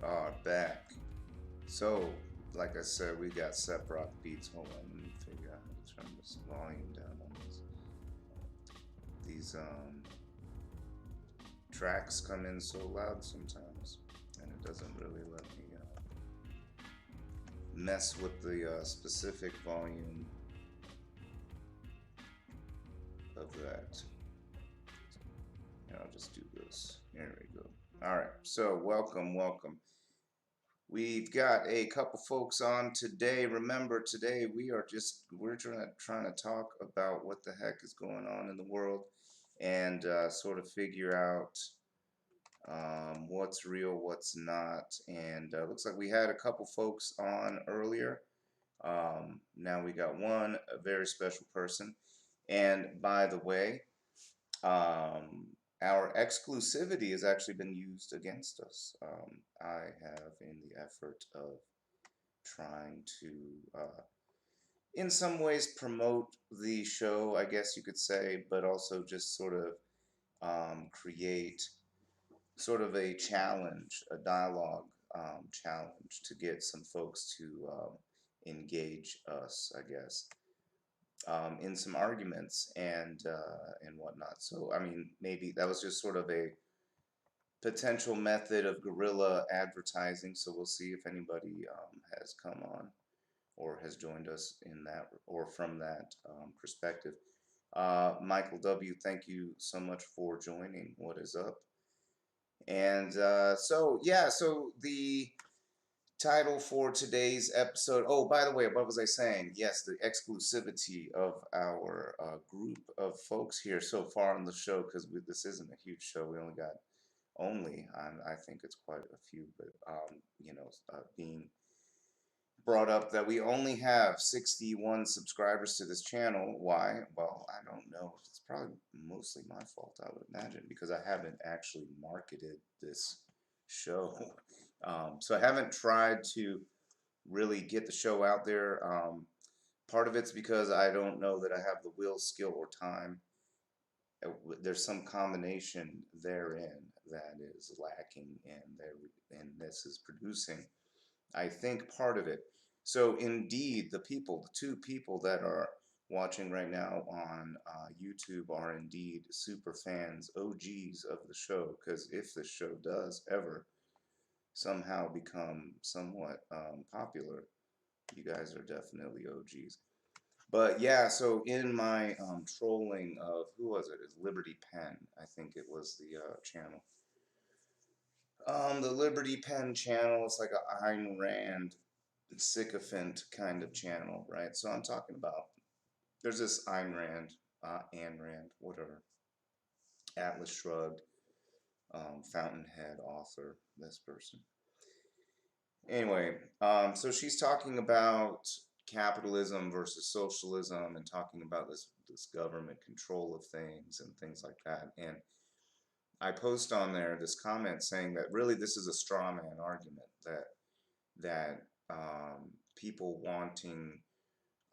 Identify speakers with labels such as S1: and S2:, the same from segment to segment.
S1: We are back. So, like I said, we got Seprock beats. Hold on, let me figure out how to turn this volume down on this. These tracks come in so loud sometimes, and it doesn't really let me mess with the specific volume of that. And I'll just do this. There we go. All right. So, welcome. We've got a couple folks on today. Remember, today we're trying to talk about what the heck is going on in the world and sort of figure out what's real, what's not. And looks like we had a couple folks on earlier. Now we got a very special person. And by the way, our exclusivity has actually been used against us. I have, in the effort of trying to, in some ways, promote the show, I guess you could say, but also just sort of create sort of a challenge, a dialogue challenge to get some folks to engage us, I guess, in some arguments and whatnot. So, I mean, maybe that was just sort of a potential method of guerrilla advertising. So we'll see if anybody has come on or has joined us in that or from that perspective. Michael W., thank you so much for joining. What is up? And so the title for today's episode. Oh, by the way, what was I saying? Yes, the exclusivity of our group of folks here so far on the show, because this isn't a huge show. We only got I think it's quite a few, but being brought up that we only have 61 subscribers to this channel. Why? Well, I don't know. It's probably mostly my fault, I would imagine, because I haven't actually marketed this show. So I haven't tried to really get the show out there. Part of it's because I don't know that I have the will, skill, or time. There's some combination therein that is lacking, and this is producing, I think, part of it. So indeed, the two people that are watching right now on YouTube are indeed super fans, OGs of the show, because if the show does ever somehow become somewhat popular, you guys are definitely OGs. But yeah, so in my trolling of, who was it? It's Liberty Pen, I think it was the channel. The Liberty Pen channel is like a Ayn Rand sycophant kind of channel, right? So I'm talking about, there's this Ayn Rand, whatever, Atlas Shrugged, Fountainhead author, this person. Anyway, so she's talking about capitalism versus socialism and talking about this government control of things and things like that. And I post on there this comment saying that really this is a straw man argument, that people wanting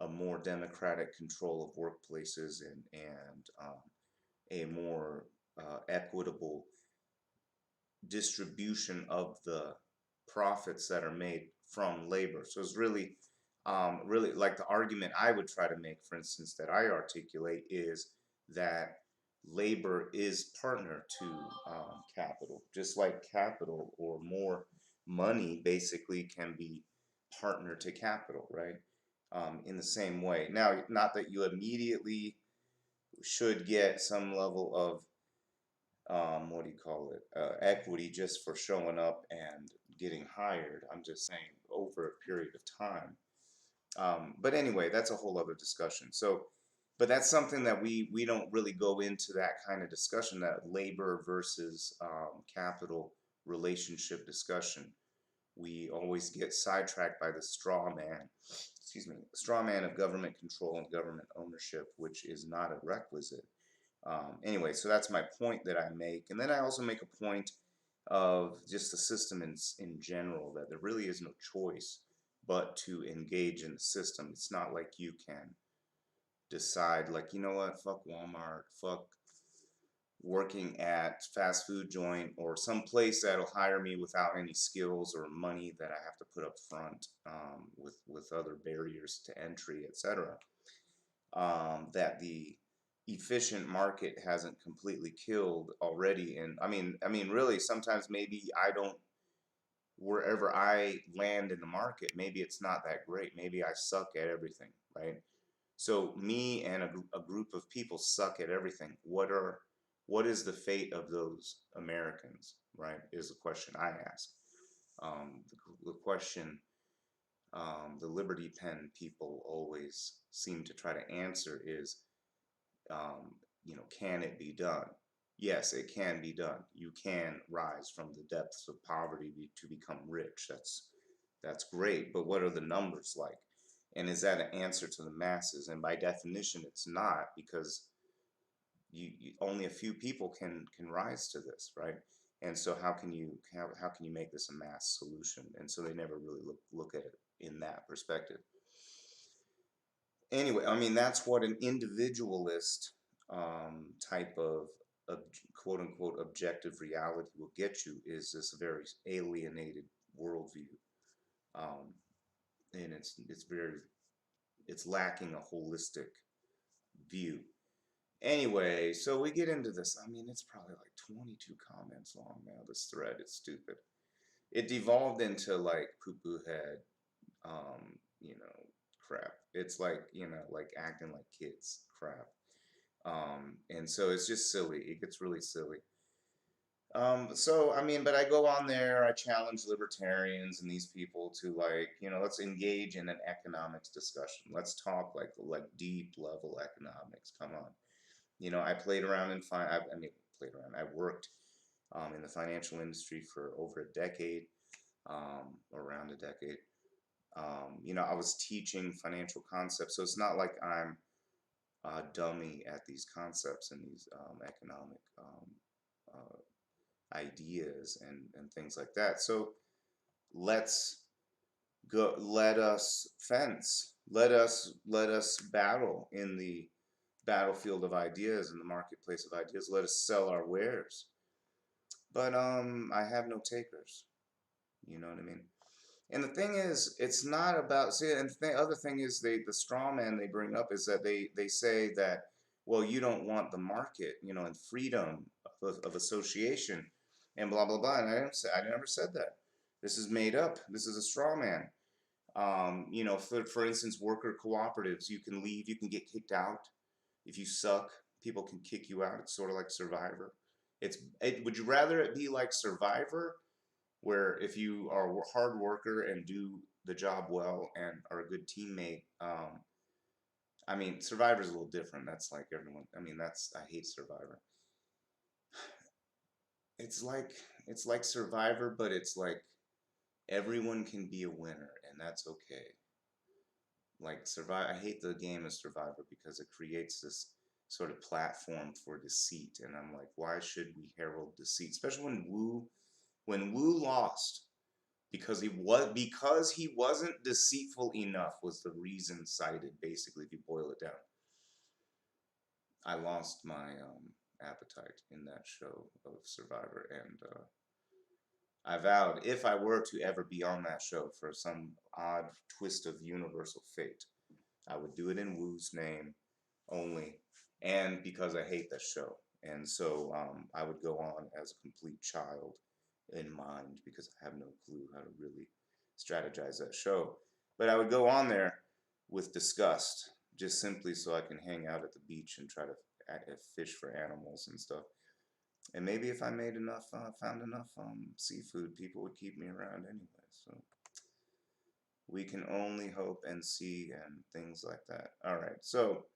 S1: a more democratic control of workplaces and a more equitable distribution of the profits that are made from labor. So it's really, really like the argument I would try to make, for instance, that I articulate is that labor is partner to capital, just like capital or more money basically can be partner to capital, right? In the same way. Now, not that you immediately should get some level of what do you call it, equity just for showing up and getting hired. I'm just saying over a period of time. But anyway, that's a whole other discussion. So, but that's something that we don't really go into, that kind of discussion, that labor versus capital relationship discussion. We always get sidetracked by the straw man of government control and government ownership, which is not a requisite. Anyway, so that's my point that I make. And then I also make a point of just the system in general, that there really is no choice but to engage in the system. It's not like you can decide, like, you know what, fuck Walmart, fuck working at fast food joint or some place that'll hire me without any skills or money that I have to put up front, with other barriers to entry, etc. That the efficient market hasn't completely killed already. And I mean, really, sometimes maybe I don't, wherever I land in the market, maybe it's not that great. Maybe I suck at everything, right? So me and a group of people suck at everything. What is the fate of those Americans, right? Is the question I ask. The question the Liberty Pen people always seem to try to answer is, can it be done? Yes, it can be done. You can rise from the depths of poverty to become rich. That's great, but what are the numbers like? And is that an answer to the masses? And by definition, it's not, because only a few people can rise to this, right? And so how can you make this a mass solution? And so they never really look at it in that perspective. Anyway, I mean, that's what an individualist type of quote unquote objective reality will get you, is this very alienated worldview. Um, and it's lacking a holistic view. Anyway, so we get into this. I mean, it's probably like 22 comments long now. This thread is stupid. It devolved into like poo poo head, um, you know, crap. It's like, like acting like kids crap. And so it's just silly. It gets really silly. So I mean, but I go on there, I challenge libertarians and these people to, like, let's engage in an economics discussion. Let's talk like deep level economics. Come on. I played around in I mean, played around. I worked in the financial industry for over a decade, around a decade. I was teaching financial concepts, so it's not like I'm a dummy at these concepts and these economic ideas and things like that. So let's go. Let us fence. Let us battle in the battlefield of ideas, in the marketplace of ideas. Let us sell our wares. But I have no takers. You know what I mean? And the thing is, it's not about, see, and the other thing is, the straw man they bring up is that they say that, well, you don't want the market, and freedom of association, and blah blah blah. And I never said that. This is made up. This is a straw man. For instance, worker cooperatives, you can leave, you can get kicked out if you suck. People can kick you out. It's sort of like Survivor. Would you rather it be like Survivor, where if you are a hard worker and do the job well and are a good teammate? I mean, Survivor's a little different. That's like everyone. I mean, I hate Survivor. It's like it's like Survivor, but it's like everyone can be a winner, and that's okay. Like I hate the game of Survivor because it creates this sort of platform for deceit, and I'm like, why should we herald deceit? Especially when Wu lost, because he wasn't deceitful enough, was the reason cited. Basically, if you boil it down, I lost my appetite in that show of Survivor, and I vowed, if I were to ever be on that show for some odd twist of universal fate, I would do it in Wu's name only, and because I hate that show. And so I would go on as a complete child in mind, because I have no clue how to really strategize that show. But I would go on there with disgust, just simply so I can hang out at the beach and try to fish for animals and stuff. And maybe if I made enough, found enough seafood, people would keep me around anyway. So we can only hope and see, and things like that. All right, so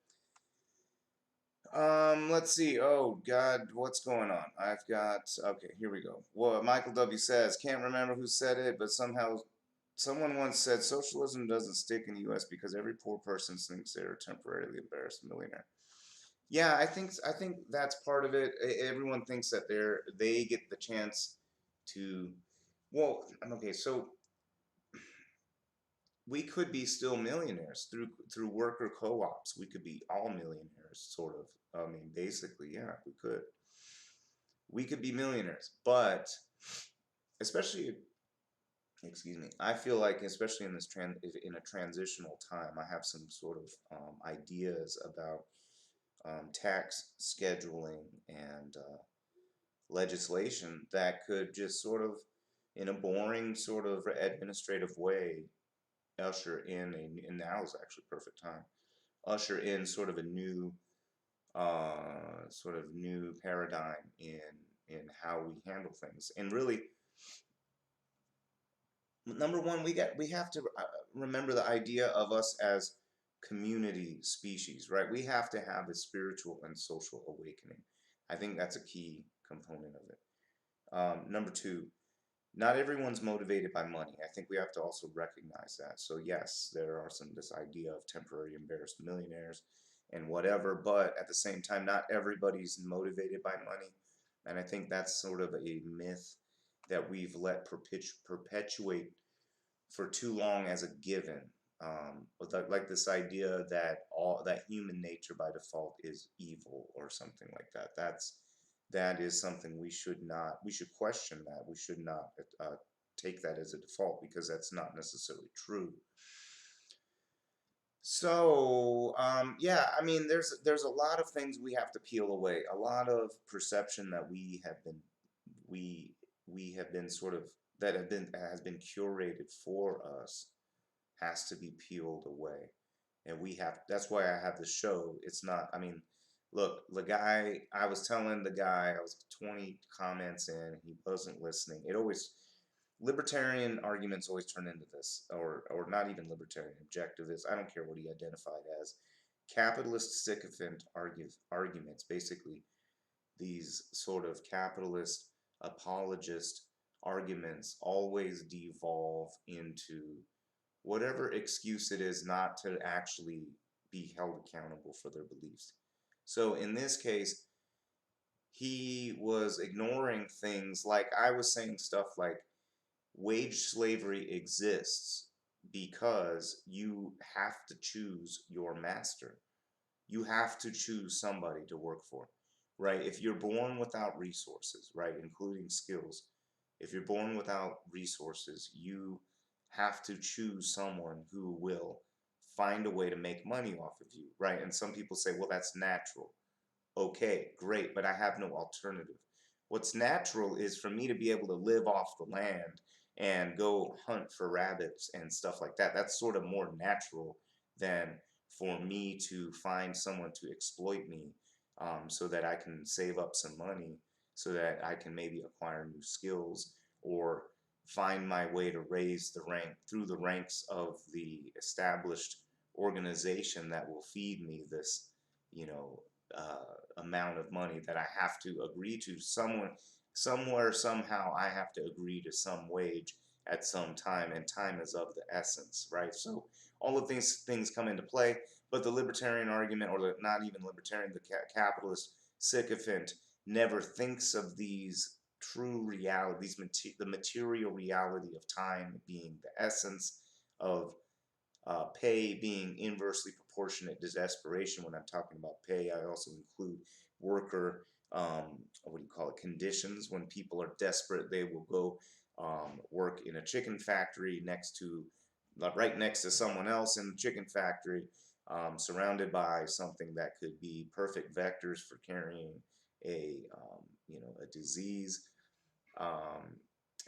S1: let's see. Oh God, what's going on? I've got, okay, here we go. Well, Michael W says, can't remember who said it, but somehow someone once said socialism doesn't stick in the U.S. because every poor person thinks they're a temporarily embarrassed millionaire. Yeah, I think that's part of it. Everyone thinks that they get the chance to, well, okay, so we could be still millionaires through worker co-ops. We could be all millionaires, sort of. I mean, basically, yeah, we could. we could be millionaires, but especially, excuse me, I feel like especially in this in a transitional time, I have some sort of ideas about tax scheduling and legislation that could just sort of, in a boring sort of administrative way, usher in and now is actually perfect time, usher in sort of new paradigm in how we handle things. And really, number one, we have to remember the idea of us as community species, right? We have to have a spiritual and social awakening. I think that's a key component of it. Number two, not everyone's motivated by money. I think we have to also recognize that. So yes, there are this idea of temporary embarrassed millionaires and whatever, but at the same time, not everybody's motivated by money. And I think that's sort of a myth that we've let perpetuate for too long as a given. Like this idea that human nature by default is evil or something like that. That is something we should question that. We should not take that as a default, because that's not necessarily true. So, yeah, I mean, there's a lot of things we have to peel away, a lot of perception that we we have been sort of that have been has been curated for us, has to be peeled away. And that's why I have the show. It's not, I mean, look, the guy, I was telling the guy, I was 20 comments in, he wasn't listening. Libertarian arguments always turn into this, or not even libertarian, objectivist, I don't care what he identified as. Capitalist sycophant arguments, basically these sort of capitalist apologist arguments always devolve into whatever excuse it is not to actually be held accountable for their beliefs. So in this case, he was ignoring things like, I was saying stuff like wage slavery exists because you have to choose your master. You have to choose somebody to work for, right? If you're born without resources, right, including skills, if you're born without resources, you have to choose someone who will find a way to make money off of you, right? And some people say, well, that's natural. Okay, great, but I have no alternative. What's natural is for me to be able to live off the land and go hunt for rabbits and stuff like that. That's sort of more natural than for me to find someone to exploit me, so that I can save up some money, so that I can maybe acquire new skills or find my way to raise the rank through the ranks of the established organization that will feed me this, you know, amount of money that I have to agree to. Somewhere, somehow, I have to agree to some wage at some time, and time is of the essence, right? So all of these things come into play, but the libertarian argument, or the not even libertarian, the capitalist sycophant, never thinks of these true realities, the material reality of time being the essence of pay being inversely proportionate to desperation. When I'm talking about pay, I also include worker, what do you call it, conditions. When people are desperate, they will go work in a chicken factory right next to someone else in the chicken factory, surrounded by something that could be perfect vectors for carrying a disease, um,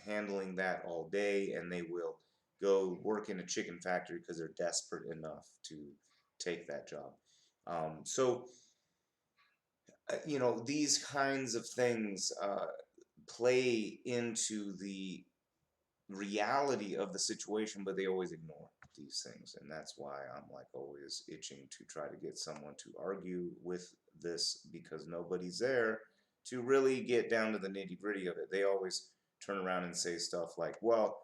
S1: handling that all day, and they will go work in a chicken factory because they're desperate enough to take that job. So, these kinds of things play into the reality of the situation, but they always ignore these things. And that's why I'm like always itching to try to get someone to argue with this, because nobody's there to really get down to the nitty gritty of it. They always turn around and say stuff like, well,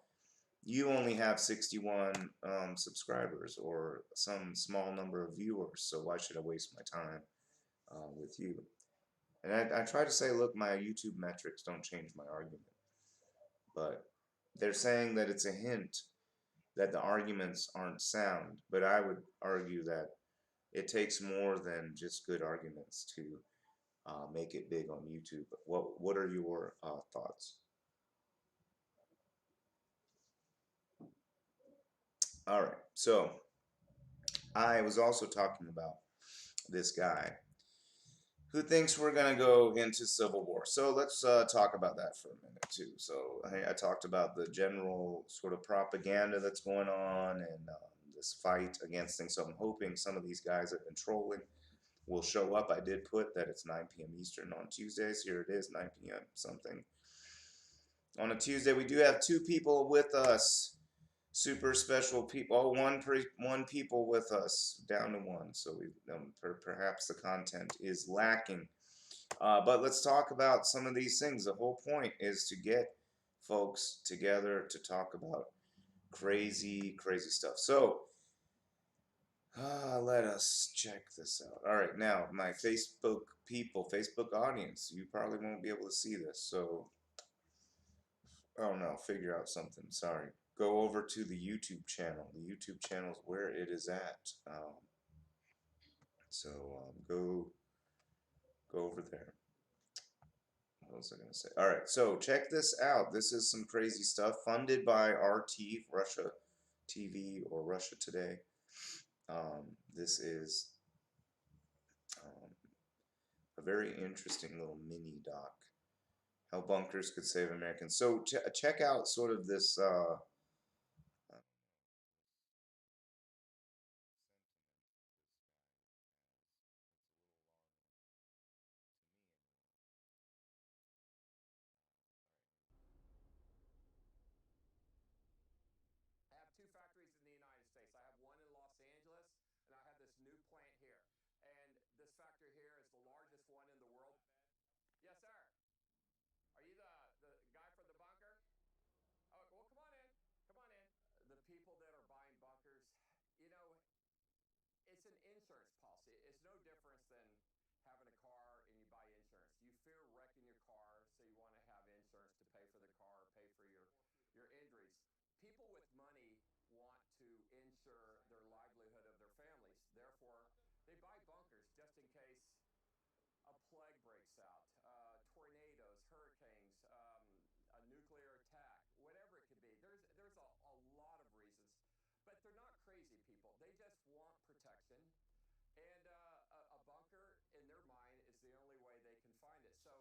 S1: you only have 61 subscribers or some small number of viewers, so why should I waste my time with you? And I try to say, look, my YouTube metrics don't change my argument. But they're saying that it's a hint that the arguments aren't sound. But I would argue that it takes more than just good arguments to make it big on YouTube. What are your thoughts? All right, so I was also talking about this guy who thinks we're going to go into civil war. So let's talk about that for a minute too. So I talked about the general sort of propaganda that's going on and this fight against things. So I'm hoping some of these guys that have been trolling will show up. I did put that it's 9 p.m. Eastern on Tuesdays. Here it is, 9 p.m. something. On a Tuesday, we do have two people with us. Super special people. Oh, one people with us, down to one. So perhaps the content is lacking. But let's talk about some of these things. The whole point is to get folks together to talk about crazy, crazy stuff. So let us check this out. All right, now my Facebook people, Facebook audience, you probably won't be able to see this. So, oh no, figure out something. Sorry. Go over to the YouTube channel. The YouTube channel is where it is at. So go over there. What was I going to say? All right, so check this out. This is some crazy stuff funded by RT, Russia TV, or Russia Today. This is um, a very interesting little mini doc. How bunkers could save Americans. So check out sort of this.
S2: I have two factories in the United States. I have one in Los Angeles, and I have this new plant here. And this factory here is the largest one in the world. Yes, sir. Are you the guy from the bunker? Oh, well, come on in. Come on in. The people that are buying bunkers, you know, it's an insurance policy. It's no difference than having a car and you buy insurance. You fear wrecking your car, so you want to have insurance to pay for the car, pay for your injuries. People with money want to insure their livelihood of their families. Therefore, they buy bunkers just in case a plague breaks out, tornadoes, hurricanes, a nuclear attack, whatever it could be. There's a lot of reasons, but they're not crazy people. They just want protection, and a bunker in their mind is the only way they can find it. So,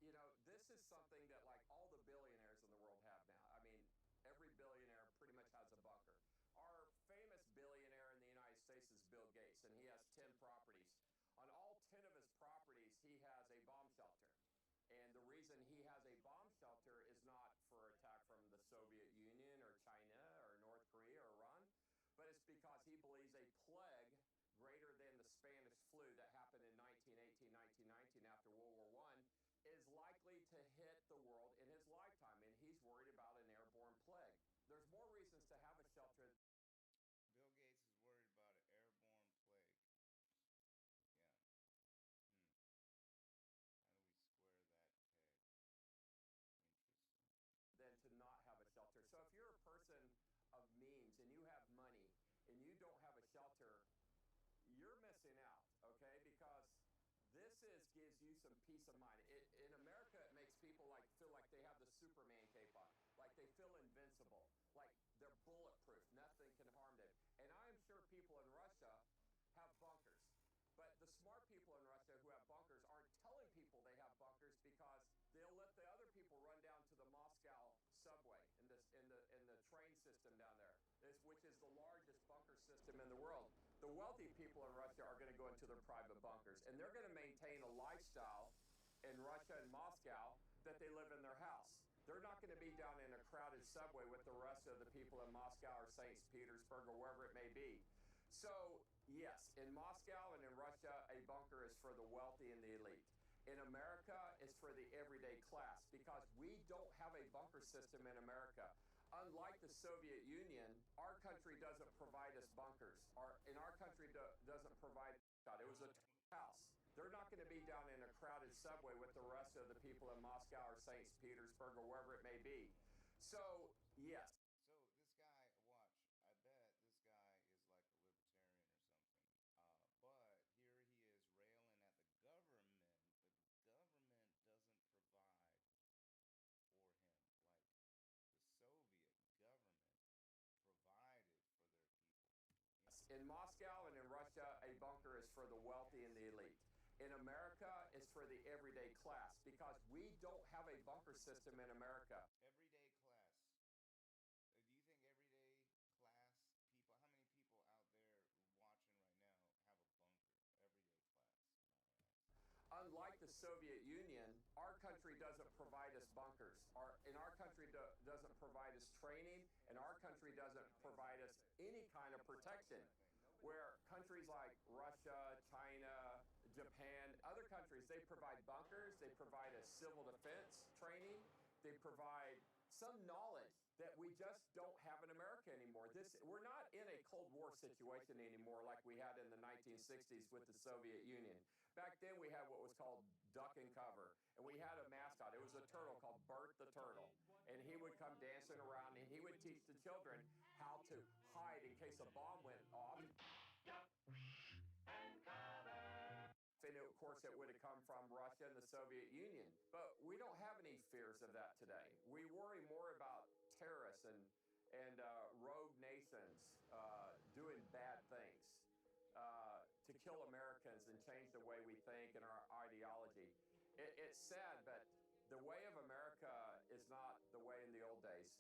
S2: you know, this is something that like all the billionaires in the world have now. I mean, every billionaire pretty much has a bunker. Our famous billionaire in the United States is Bill Gates, and he has 10 properties. On all 10 of his properties, he has a bomb shelter. And the reason he has a bomb shelter is not for attack from the Soviet Union or China or North Korea or Iran, but it's because he believes a plague greater than the Spanish flu that happened in 1918, 1919 after World War I is likely to hit the world in his lifetime, and he's worried about an airborne plague. There's more reasons to have a shelter. Bill Gates is worried about an airborne plague. Yeah. How do we square that peg? Interesting. Than to not have a shelter. So if you're a person of means and you have money and you don't have a shelter, you're missing out, okay? Because this is gives you some peace of mind. In America, it makes people like feel like they have the Superman cape on, like they feel invincible, like they're bulletproof. Nothing can harm them. And I am sure people in Russia have bunkers. But the smart people in Russia who have bunkers aren't telling people they have bunkers because they'll let the other people run down to the Moscow subway in the train system down there, which is the largest bunker system in the world. The wealthy people in Russia are going to go into their private bunkers, and they're going to maintain a lifestyle in Russia and Moscow that they live in their house. They're not going to be down in a crowded subway with the rest of the people in Moscow or St. Petersburg or wherever it may be. So, yes, in Moscow and in Russia, a bunker is for the wealthy and the elite. In America, it's for the everyday class because we don't have a bunker system in America. Unlike the Soviet Union, our country doesn't provide us bunkers. In our country doesn't provide. It was a house. They're not going to be down in a crowded subway with the rest of the people in Moscow or St. Petersburg or wherever it may be. So, yes. So this guy, watch, I bet this guy is like a libertarian or something. But here he is railing at the government Moscow and in Russia, a bunker is for the wealthy and the elite. In America, it's for the everyday class because we don't have a bunker system in America.
S1: Everyday class. Do you think everyday class people, how many people out there watching right now have a bunker? Everyday class.
S2: Unlike the Soviet Union, our country doesn't provide us bunkers. Our country doesn't provide us training, and our country doesn't provide us any kind of protection. Where countries like Russia, China, Japan, other countries, they provide bunkers, they provide us civil defense training, they provide some knowledge that we just don't have in America anymore. We're not in a Cold War situation anymore like we had in the 1960s with the Soviet Union. Back then we had what was called duck and cover, and we had a mascot. It was a turtle called Bert the Turtle, and he would come dancing around and he would teach the children how to hide in case a bomb went off. And of course, it would have come from Russia and the Soviet Union. But we don't have any fears of that today. We worry more about terrorists and rogue nations doing bad things to kill Americans and change the way we think and our ideology. It's sad, but the way of America is not the way in the old days.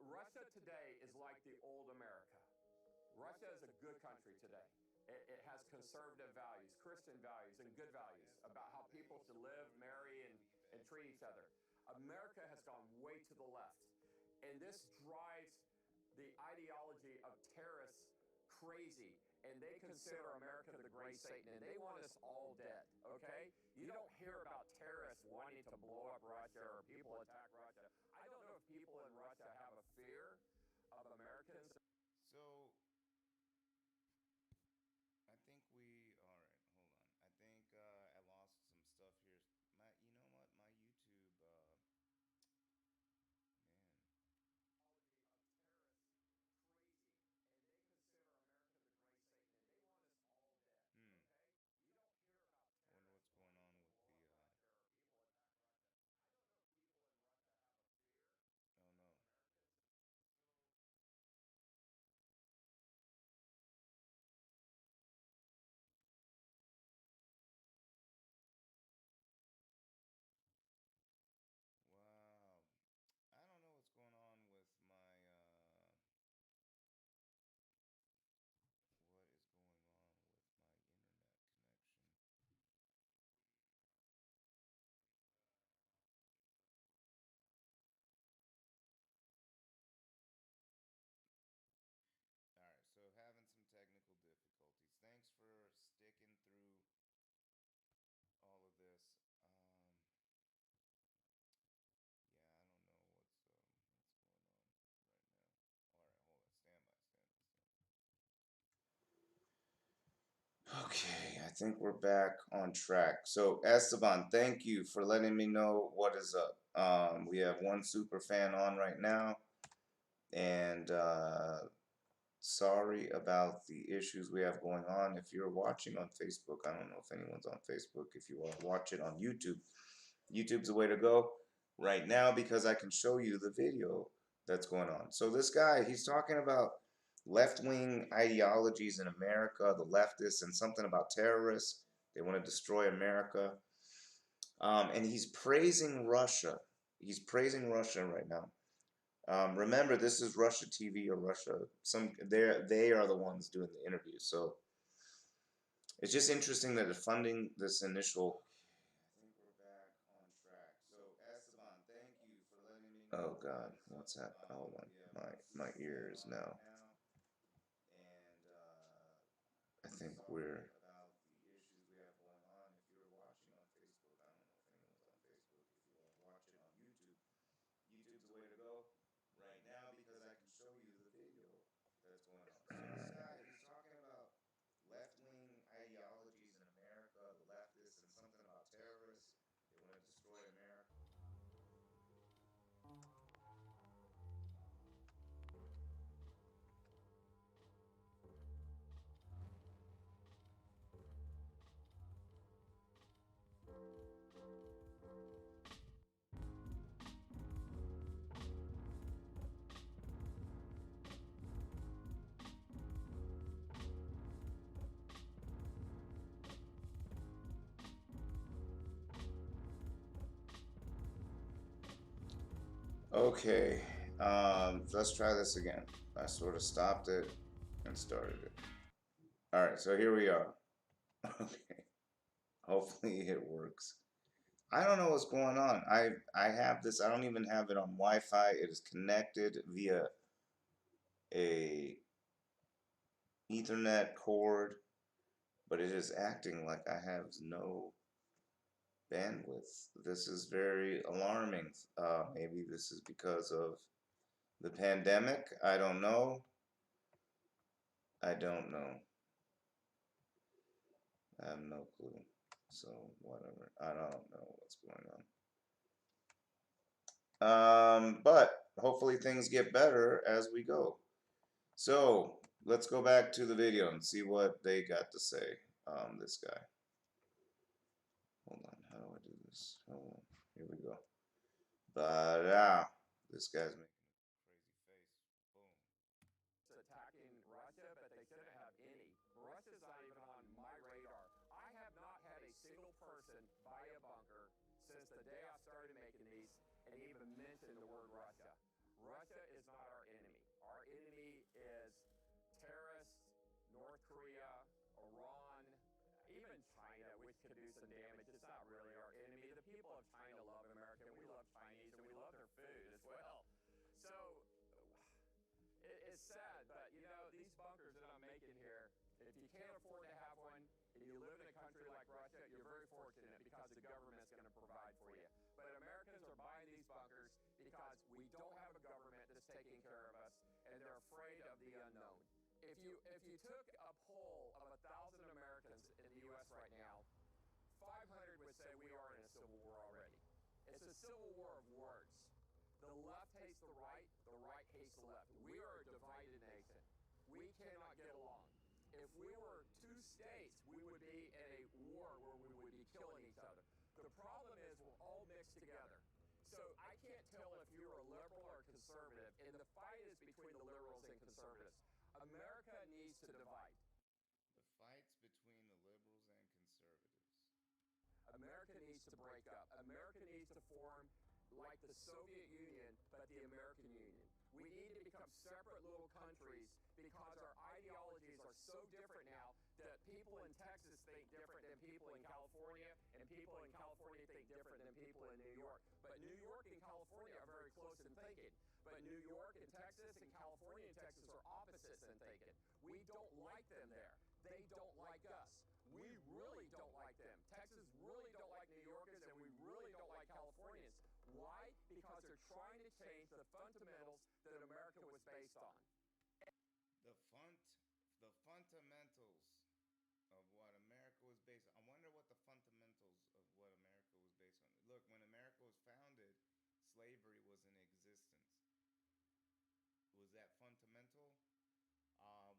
S2: Russia today is like the old America. Russia is a good country today. It has conservative values, Christian values, and good values about how people should live, marry, and treat each other. America has gone way to the left. And this drives the ideology of terrorists crazy. And they consider America the gray Satan, and they want us all dead, okay? You don't hear about terrorists wanting to blow up Russia or people attack Russia. I don't know if people in Russia have a fear of Americans.
S1: So, I think all right, hold on. I think I lost some stuff here. You know what? My YouTube, man. Hmm. Wonder what's going on with the. Oh no. Wow. I don't know what's going on with my. What is going on with my internet connection? All right, so having some technical difficulties. Thanks for sticking through all of this. Yeah, I don't know what's going on right now. All right, hold on. Stand by. Okay, I think we're back on track. So Esteban, thank you for letting me know what is up. We have one super fan on right now, and sorry about the issues we have going on. If you're watching on Facebook, I don't know if anyone's on Facebook. If you are, watch it on YouTube. YouTube's the way to go right now because I can show you the video that's going on. So this guy, he's talking about left-wing ideologies in America, the leftists, and something about terrorists. They want to destroy America. And he's praising Russia. He's praising Russia right now. Remember, this is Russia TV or Russia. They are the ones doing the interview. So it's just interesting that they're funding this initial. I think we're back on track. So Esteban, thank you for letting me know. Oh God, what's that? Hold on, my ears now. And I think we're. About the issues we have going on. If you're watching on Facebook, I don't know if anyone's on Facebook. If you are watching on YouTube, YouTube's the way to go right now because I can show you the video that's going on. So this guy, he's talking about left-wing ideologies in America, the leftists, and something about terrorists. They want to destroy America. Okay, let's try this again. I sort of stopped it and started it. All right, so here we are. Okay, hopefully it works. I don't know what's going on. I have this. I don't even have it on Wi-Fi. It is connected via a Ethernet cord, but it is acting like I have no bandwidth. This is very alarming. Maybe this is because of the pandemic. I don't know. I don't know. I have no clue. So whatever. I don't know what's going on. But hopefully things get better as we go. So let's go back to the video and see what they got to say. This guy. Hold on. How do I do this? Hold on. Here we go. But this guy's making a crazy face. Boom.
S2: attacking Russia, but they shouldn't have any. Russia's not even on my radar. I have not had a single person buy a bunker since the day I started making these and even mention the word Russia. Russia is not our enemy. Our enemy is terrorists, North Korea, Iran, even China, which could do some damage. It's not really our enemy. The people of China love America, and we love Chinese, and we love their food as well. So it's sad, but you know, these bunkers that I'm making here, if you can't afford to have one and you live in a country like Russia, you're very fortunate because the government's going to provide for you. But Americans are buying these bunkers because we don't have a government that's taking care of us, and they're afraid of the unknown. If you took a poll of 1,000 Americans in the U.S. right now, 500 would say we are in a civil war already. It's a civil war of words. The left hates the right hates the left. We are a divided nation. We cannot get along. If we were two states, we would be in a war where we would be killing each other. The problem is we're all mixed together. So I can't tell if you're a liberal or a conservative, and the fight is between the liberals and conservatives. America needs to divide.
S1: The fight's between the liberals and conservatives.
S2: America needs to break up. America needs to form like the Soviet Union, but the American Union. We need to become separate little countries because our ideologies are so different now that people in Texas think different than people in California, and people in California think different than people in New York. But New York and California are very close in thinking. But New York and Texas and California and Texas are opposites in thinking. We don't like them there. They don't like us. We really don't like them. Texas really don't like New Yorkers, and we really don't like Californians. Why? Because they're trying to change the fundamentals that America was based on.
S1: The fundamentals of what America was based on. I wonder what the fundamentals of what America was based on. Look, when America was founded, slavery was in existence. Was that fundamental?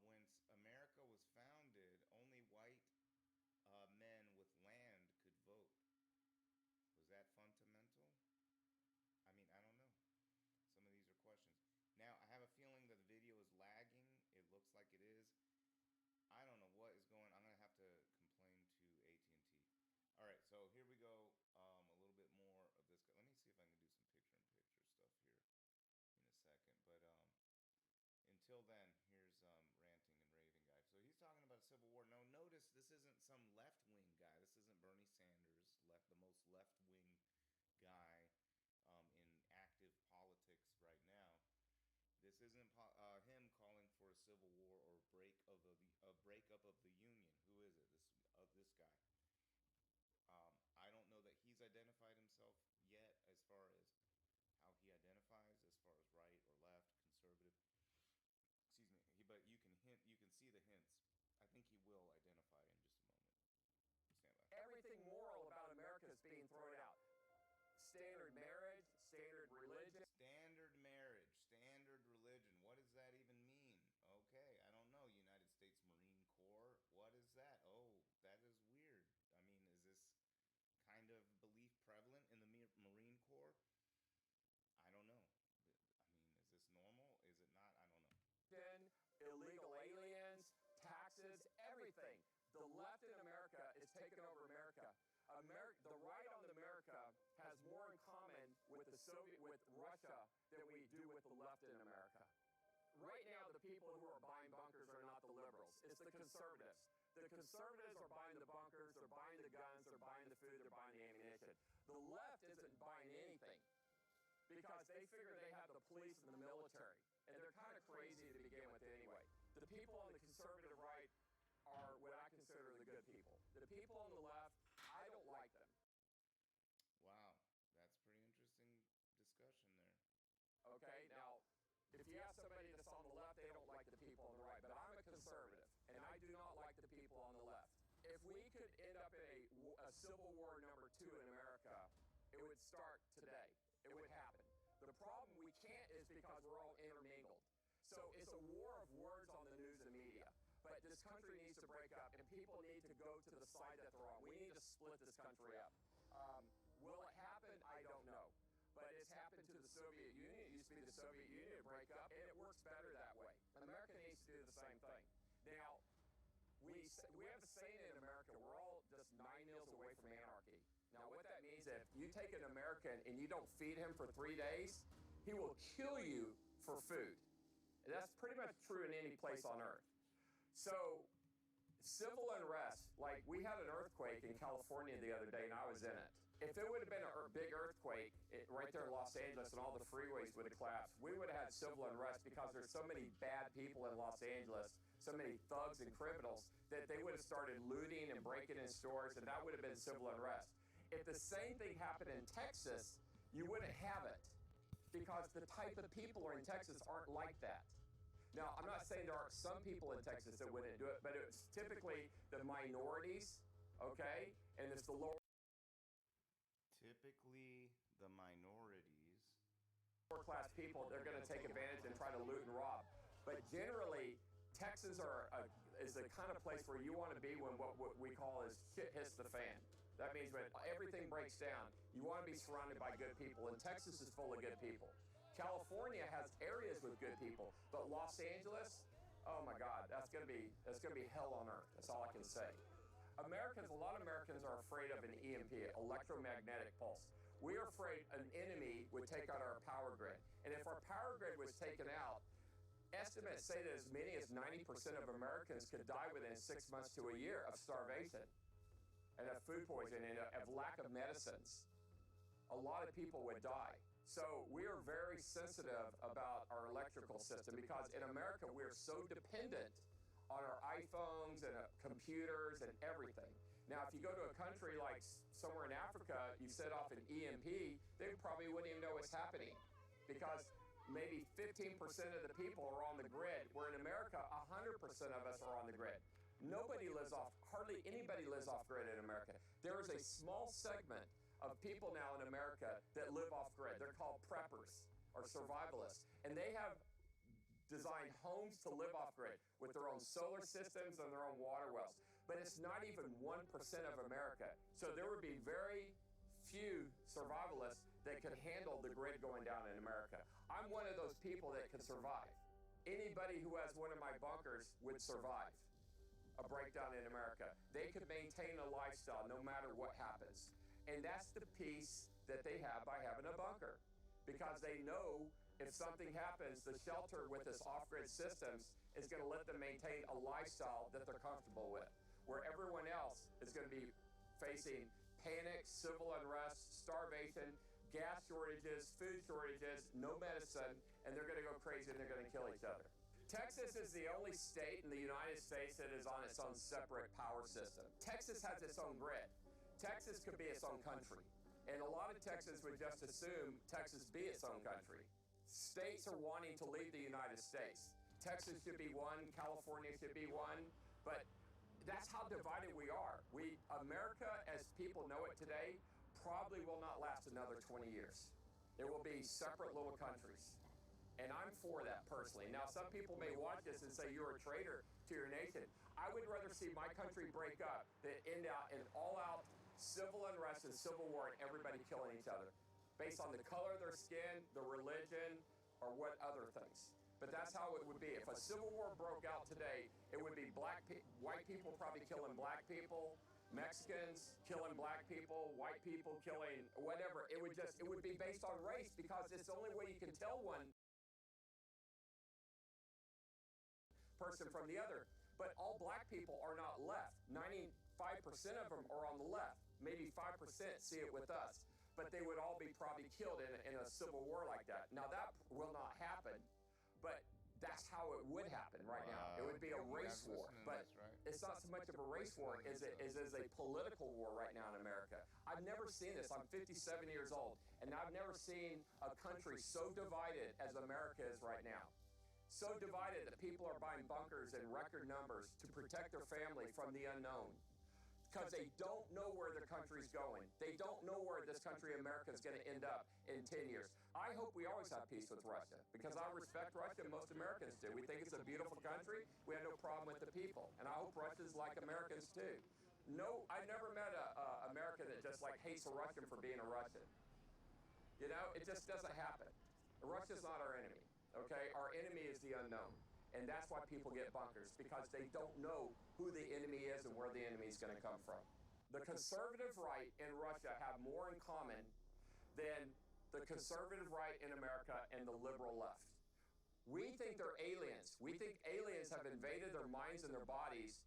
S1: When America was founded, only white men with land could vote. Was that fundamental? I mean, I don't know. Some of these are questions. Now, I have a feeling that the video is lagging. It looks like it is. I don't know what is going. I'm gonna have to complain to AT&T. All right, so here we go. A little bit more of this guy. Let me see if I can do some picture-in-picture stuff here in a second. But until then, here's ranting and raving guy. So he's talking about a civil war. No, notice this isn't some left-wing guy. This isn't Bernie Sanders, the most left-wing guy in active politics right now. This isn't him calling for a civil war or a breakup of the union. Who is it? This guy. I don't know that he's identified himself yet as far as how he identifies, as far as right or left, conservative. Excuse me. But you can see the hints. I think he will identify in just a moment. Stand by.
S2: Everything moral about America is being thrown out. Standard marriage, standard religion.
S1: Standard marriage, standard religion. What does that even mean? Okay, I don't know. United States Marine Corps. What is that? Oh, that is weird. I mean, is this kind of belief prevalent in the Marine Corps? I don't know. I mean, is this normal? Is it not? I don't know.
S2: Illegal aliens, taxes, everything. The left in America is taking over America. The right on America has more in common with Russia than we do with the left in America. Right now, the people who are buying bunkers are not the liberals. It's the conservatives. The conservatives are buying the bunkers, they're buying the guns, they're buying the food, they're buying the ammunition. The left isn't buying anything because they figure they have the police and the military. And they're kind of crazy to begin with anyway. The people on the conservative right are what I consider the good people. The people on the left, I don't like them.
S1: Wow, that's pretty interesting discussion there.
S2: Okay, now, if you ask somebody that's on the left, they don't like the people on the right. But I'm a conservative, and I do not like the people on the left. If we could end up in a civil war number 2 in America, it would start today. It would happen. The problem we can't is because we're all intermingled. So it's a war of words on the news and media. But this country needs to break up, and people need to go to the side that they're on. We need to split this country up. Will it happen? I don't know. But it's happened to the Soviet Union. It used to be the Soviet Union to break up, and it works better that way. America needs to do the same thing. Now, we have a saying in America, we're all just 9 meals away from anarchy. Now, what that means is if you take an American and you don't feed him for 3 days, he will kill you for food. And that's pretty much true in any place on earth. So, civil unrest, like we had an earthquake in California the other day and I was in it. If it would have been a big earthquake right there in Los Angeles and all the freeways would have collapsed, we would have had civil unrest because there's so many bad people in Los Angeles, so many thugs and criminals, that they would have started looting and breaking in stores, and that would have been civil unrest. If the same thing happened in Texas, you wouldn't have it because the type of people in Texas aren't like that. Now, I'm not saying there aren't some people in Texas that wouldn't do it, but it's typically the minorities, okay, and it's the lower class people. They're going to take advantage and try to loot and rob. But generally, Texas is the kind of place where you want to be when what we call is shit hits the fan. That means when everything breaks down, you want to be surrounded by good people, and Texas is full of good people. California has areas with good people, but Los Angeles, oh my God, that's gonna be hell on earth. That's all I can say. A lot of Americans are afraid of an EMP, electromagnetic pulse. We are afraid an enemy would take out our power grid. And if our power grid was taken out, estimates say that as many as 90% of Americans could die within 6 months to a year of starvation and of food poisoning and of lack of medicines. A lot of people would die. So we are very sensitive about our electrical system because in America we are so dependent on our iPhones and computers and everything. Now, if you go to a country like somewhere in Africa, you set off an EMP, they probably wouldn't even know what's happening because maybe 15% of the people are on the grid, where in America, 100% of us are on the grid. Hardly anybody lives off grid in America. There is a small segment of people now in America that live off grid. They're called preppers or survivalists, and they have designed homes to live off grid with their own solar systems and their own water wells. But it's not even 1% of America. So there would be very few survivalists that could handle the grid going down in America. I'm one of those people that can survive. Anybody who has one of my bunkers would survive a breakdown in America. They could maintain a lifestyle no matter what happens. And that's the peace that they have by having a bunker. Because they know if something happens, the shelter with this off-grid systems is going to let them maintain a lifestyle that they're comfortable with, where everyone else is going to be facing panic, civil unrest, starvation, gas shortages, food shortages, no medicine, and they're going to go crazy and they're going to kill each other. Texas is the only state in the United States that is on its own separate power system. Texas has its own grid. Texas could be its own country. And a lot of Texans would just assume Texas be its own country. States are wanting to leave the United States. Texas should be one, California should be one, but that's how divided we are. America, as people know it today, probably will not last another 20 years. It will be separate little countries. And I'm for that personally. Now, some people may watch this and say you're a traitor to your nation. I would rather see my country break up than end out in all-out civil unrest and civil war and everybody killing each other based on the color of their skin, their religion, or what other things. But that's how it would be. If a civil war broke out today, it would be white people probably killing black people, Mexicans killing black people, white people killing whatever. It would be based on race because it's the only way you can tell one person from the other. But all black people are not left. 95% of them are on the left. Maybe 5% see it with us. But they would all be probably killed in a civil war like that. Now that will not happen, but that's how it would happen right now. It would be a race war, but it's not so much of a race war as it is a political war right now in America. I've never seen this. I'm 57 years old, and I've never seen a country so divided as America is right now. So divided that people are buying bunkers in record numbers to protect their family from the unknown. Because they don't know where their country's going. They don't know where this country, America, is going to end up in 10 years. I hope we always have peace with Russia, because I respect Russia, and most Americans do. We think it's a beautiful country. We have no problem with the people. And I hope Russia's like Americans, too. No, I never met a American that just like hates a Russian for being a Russian. You know, it just doesn't happen. Russia's not our enemy, okay? Our enemy is the unknown. And that's why people get bunkers, because they don't know who the enemy is and where the enemy is going to come from. The conservative right in Russia have more in common than the conservative right in America and the liberal left. We think they're aliens. We think aliens have invaded their minds and their bodies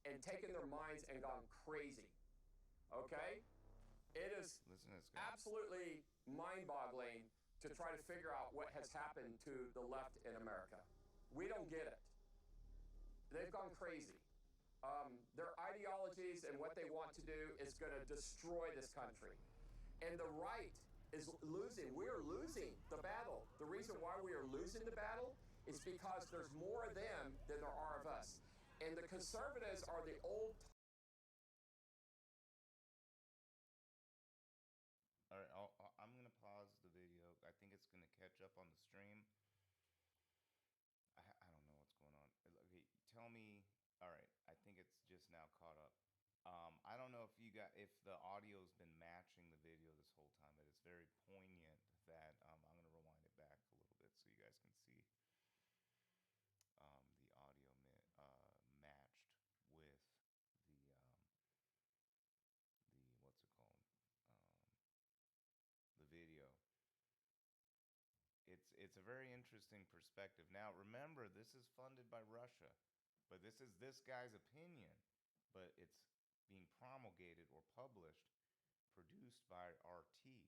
S2: and taken their minds and gone crazy. Okay? It is absolutely mind-boggling to try to figure out what has happened to the left in America. We don't get it. They've gone crazy. Their ideologies and what they want to do is going to destroy this country. And the right is losing. We are losing the battle. The reason why we are losing the battle is because there's more of them than there are of us. And the conservatives are the old.
S1: All right, I'm going to pause the video. I think it's going to catch up on the stream. I don't know what's going on. Okay, tell me. All right, I think it's just now caught up. I don't know if if the audio's been matching the video this whole time, but it's very poignant that I'm going to rewind it back a little bit so you guys can see the audio matched with the video. It's a very interesting perspective. Now, remember, this is funded by Russia, but this is this guy's opinion, but it's being promulgated or published, produced by RT.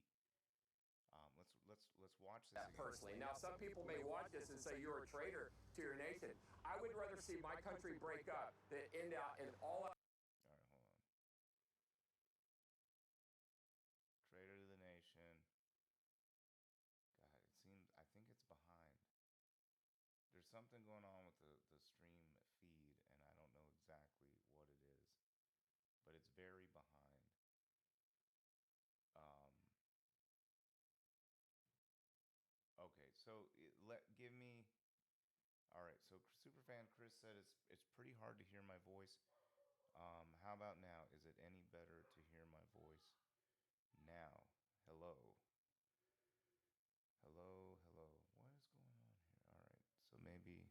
S1: Let's watch this again.
S2: Personally. Now, some people may watch this and say you're a traitor to your nation. I would rather see my country break up than end out in all out.
S1: All right, hold on. Traitor to the nation. God, I think it's behind. There's something going on with the stream feed, and I don't know exactly what it is, but it's very behind. Okay, so give me. All right, so Superfan Chris said it's pretty hard to hear my voice. How about now? Is it any better to hear my voice now? Hello. Hello. What is going on here? All right, so maybe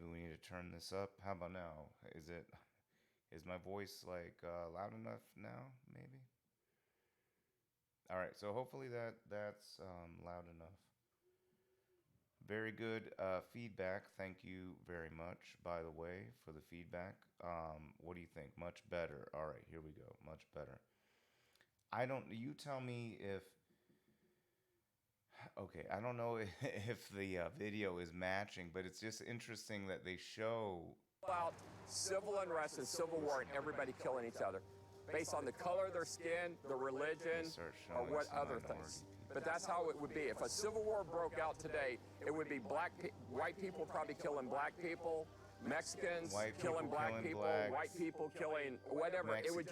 S1: we need to turn this up. How about now? Is my voice like loud enough now? Maybe. All right, so hopefully that's loud enough. Very good feedback. Thank you very much, by the way, for the feedback. What do you think? Much better. All right, here we go. Much better. You tell me if. Okay, I don't know if the video is matching, but it's just interesting that they show
S2: About civil unrest and civil war and everybody killing each other based on the color of their skin, the religion, or what other things. But that's how it would be. If a civil war broke out today, it would be white people probably killing black people, Mexicans killing black people, white people killing whatever. It would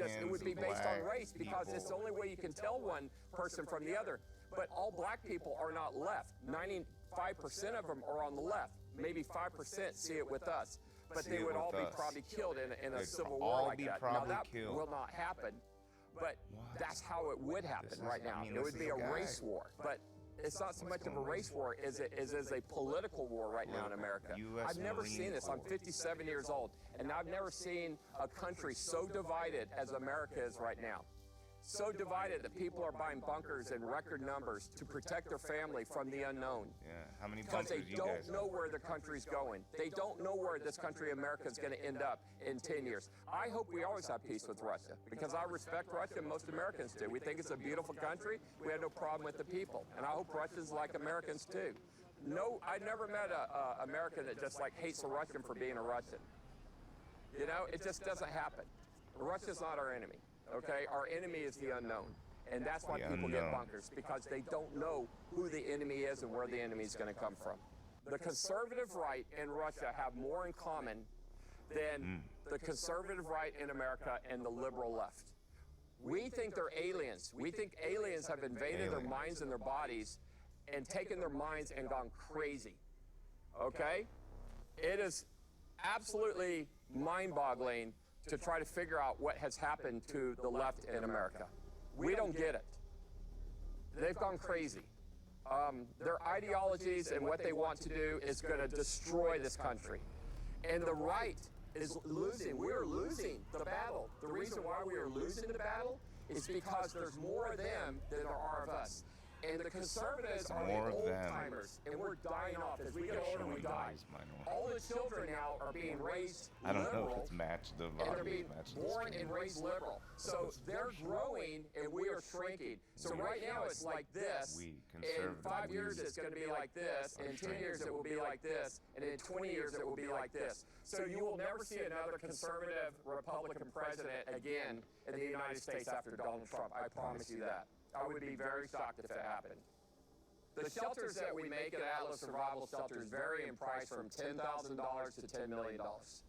S2: be based on race because it's the only way you can tell one person from the other. But all black people are not left. 95% of them are on the left. Maybe 5% see it with us. But they would all be probably killed in a civil war like that. Now that will not happen, but that's how it would happen right now. It would be a race war. But it's not so
S1: What's
S2: much of a
S1: going on?
S2: race war as it is a political war right now in America.
S1: US
S2: I've never
S1: Marine
S2: seen this. I'm
S1: Corps.
S2: 57 years old, and I've never seen a country so divided as America is right now. So divided that people are buying bunkers in record numbers to protect their family from the unknown.
S1: Yeah, how many
S2: Because they
S1: bunkers you guys
S2: don't know
S1: have?
S2: where the country's going. They don't know where this country, America, is going to end up in 10 years. I hope we always have peace with Russia, because I respect Russia, and most Americans do. We think it's a beautiful country. We have no problem with the people. And I hope Russians like Americans, too. No, I never met a American that just, like, hates a Russian for being a Russian. You know, it just doesn't happen. Russia's not our enemy, okay? Our enemy is the unknown. And that's why
S1: The
S2: people get
S1: unknown.
S2: bunkers, because they don't know who the enemy is and where the enemy is going to come from. The conservative right in Russia have more in common than the conservative right in America and the liberal left. We think they're aliens. We think aliens have invaded their minds and their bodies and taken their minds and gone crazy, okay? It is absolutely mind-boggling to try to figure out what has happened to the left in America. We don't get it. They've gone crazy. Their ideologies and what they want to do is going to destroy this country. And the right is losing. We are losing the battle. The reason why we are losing the battle is because there's more of them than there are of us. And the conservatives are the
S1: More of
S2: old
S1: them.
S2: timers, and we're dying off. As we get older, we die. All the children now are being raised
S1: I don't know
S2: liberal,
S1: if it's matched the
S2: and they're
S1: volume,
S2: being
S1: matched the
S2: born
S1: stream.
S2: and raised liberal. So they're growing, and we are shrinking. So right now it's like this.
S1: We,
S2: In
S1: conservative,
S2: 5 years
S1: we
S2: it's going to be like this.
S1: are
S2: In 10
S1: shrinking.
S2: years it will be like this. And in 20 years it will be like this. So you will never see another conservative Republican president again in the United States after Donald Trump. I promise you that. I would be very shocked if it happened. The shelters that we make at Atlas Survival Shelters vary in price from $10,000 to $10 million.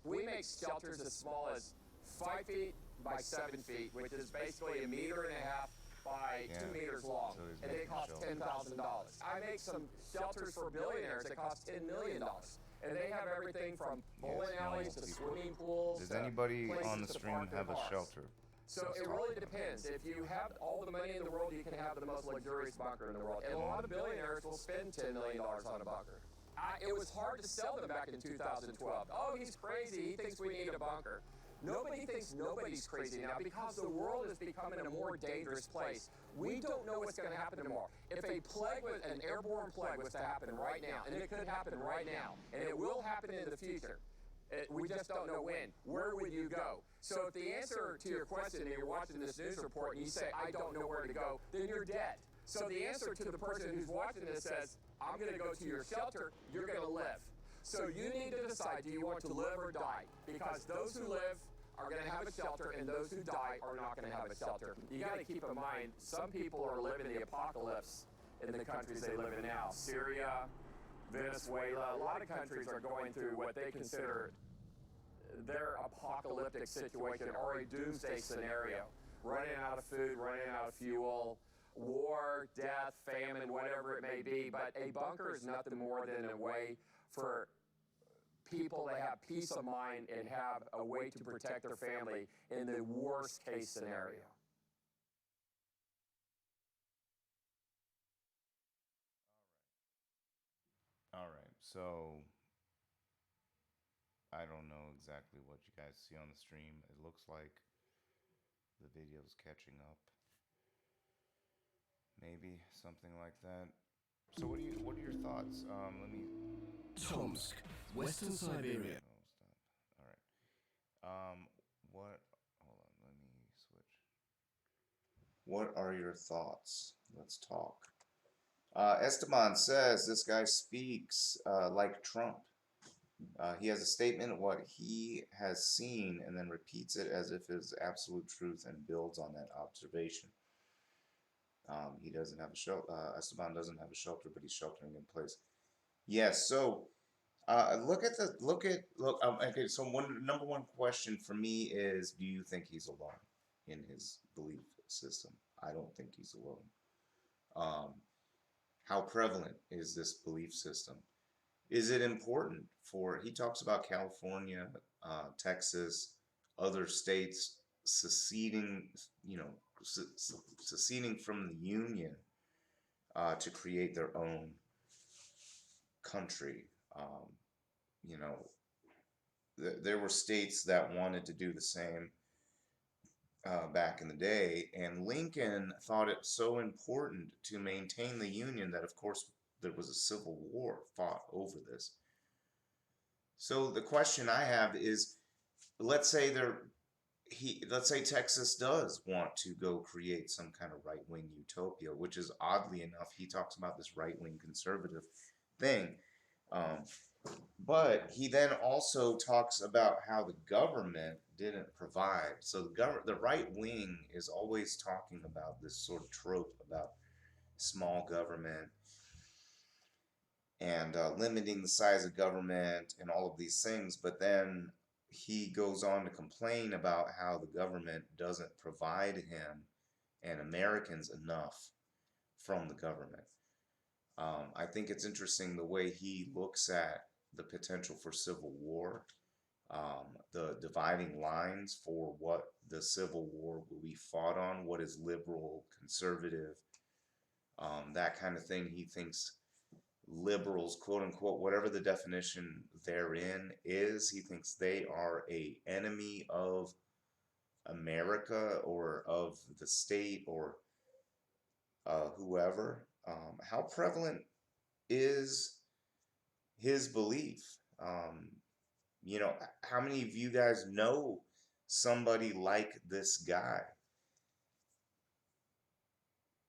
S2: We make shelters as small as 5 feet by 7 feet, which is basically 1.5 meters by 2 meters long,
S1: so he's
S2: and they
S1: making
S2: cost
S1: shelters.
S2: $10,000. I make some shelters for billionaires that cost $10 million. And they have everything from bowling alleys to swimming pools.
S1: Does
S2: to
S1: anybody
S2: places
S1: on the
S2: to
S1: stream
S2: park their
S1: have a
S2: cars.
S1: shelter?
S2: So it really depends. If you have all the money in the world, you can have the most luxurious bunker in the world. And a lot of billionaires will spend $10 million on a bunker. It was hard to sell them back in 2012. Oh, he's crazy. He thinks we need a bunker. Nobody thinks nobody's crazy now because the world is becoming a more dangerous place. We don't know what's going to happen tomorrow. If an airborne plague was to happen right now, and it could happen right now, and it will happen in the future, we just don't know when. Where would you go? So if the answer to your question, and you're watching this news report, and you say, I don't know where to go, then you're dead. So the answer to the person who's watching this says, I'm going to go to your shelter, you're going to live. So you need to decide, do you want to live or die? Because those who live are going to have a shelter, and those who die are not going to have a shelter. You got to keep in mind, some people are living the apocalypse in the countries they live in now. Syria, Venezuela, a lot of countries are going through what they consider their apocalyptic situation or a doomsday scenario. Running out of food, running out of fuel, war, death, famine, whatever it may be. But a bunker is nothing more than a way for people to have peace of mind and have a way to protect their family in the worst case scenario.
S1: All right, so I don't know exactly what you guys see on the stream. It looks like the video's catching up. Maybe something like that. So what are your thoughts? Let me
S3: Tomsk, Western Siberia.
S1: Oh, stop. All right. What? Hold on. Let me switch. What are your thoughts? Let's talk. Esteban says this guy speaks like Trump. He has a statement of what he has seen and then repeats it as if it's absolute truth and builds on that observation. He doesn't have a shelter. Esteban doesn't have a shelter, but he's sheltering in place. Yes. So okay. So number one question for me is: do you think he's alone in his belief system? I don't think he's alone. How prevalent is this belief system? Is it important for? He talks about California, Texas, other states seceding. Seceding from the Union. to create their own country. You know, there were states that wanted to do the same back in the day, and Lincoln thought it so important to maintain the Union that, of course, there was a civil war fought over this. So the question I have is, let's say let's say Texas does want to go create some kind of right-wing utopia, which is oddly enough, he talks about this right-wing conservative thing. Um, but he then also talks about how the government didn't provide. So the right wing is always talking about this sort of trope about small government and limiting the size of government and all of these things. But then he goes on to complain about how the government doesn't provide him and Americans enough from the government. I think it's interesting the way he looks at the potential for civil war, the dividing lines for what the Civil War will be fought on, what is liberal, conservative, that kind of thing. He thinks liberals, quote unquote, whatever the definition therein is, he thinks they are a enemy of America or of the state or whoever. How prevalent is his belief? Um, how many of you guys know somebody like this guy?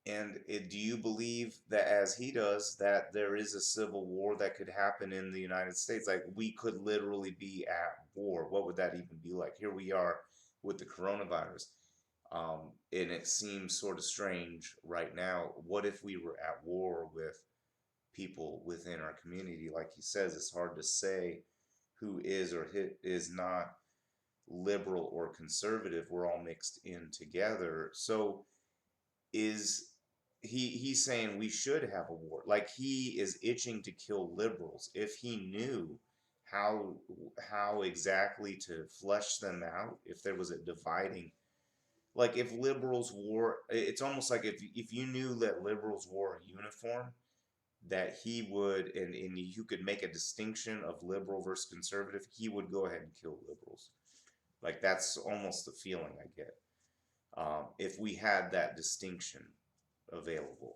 S1: And do you believe that, as he does, that there is a civil war that could happen in the United States? Like, we could literally be at war. What would that even be like? Here we are with the coronavirus. And it seems sort of strange right now. What if we were at war with people within our community? Like he says, it's hard to say who is or is not liberal or conservative. We're all mixed in together. So is he's saying we should have a war. Like, he is itching to kill liberals. If he knew how exactly to flesh them out, if there was a dividing, like if liberals wore, it's almost like if you knew that liberals wore a uniform, that he would, and you could make a distinction of liberal versus conservative, he would go ahead and kill liberals. Like, that's almost the feeling I get, if we had that distinction available.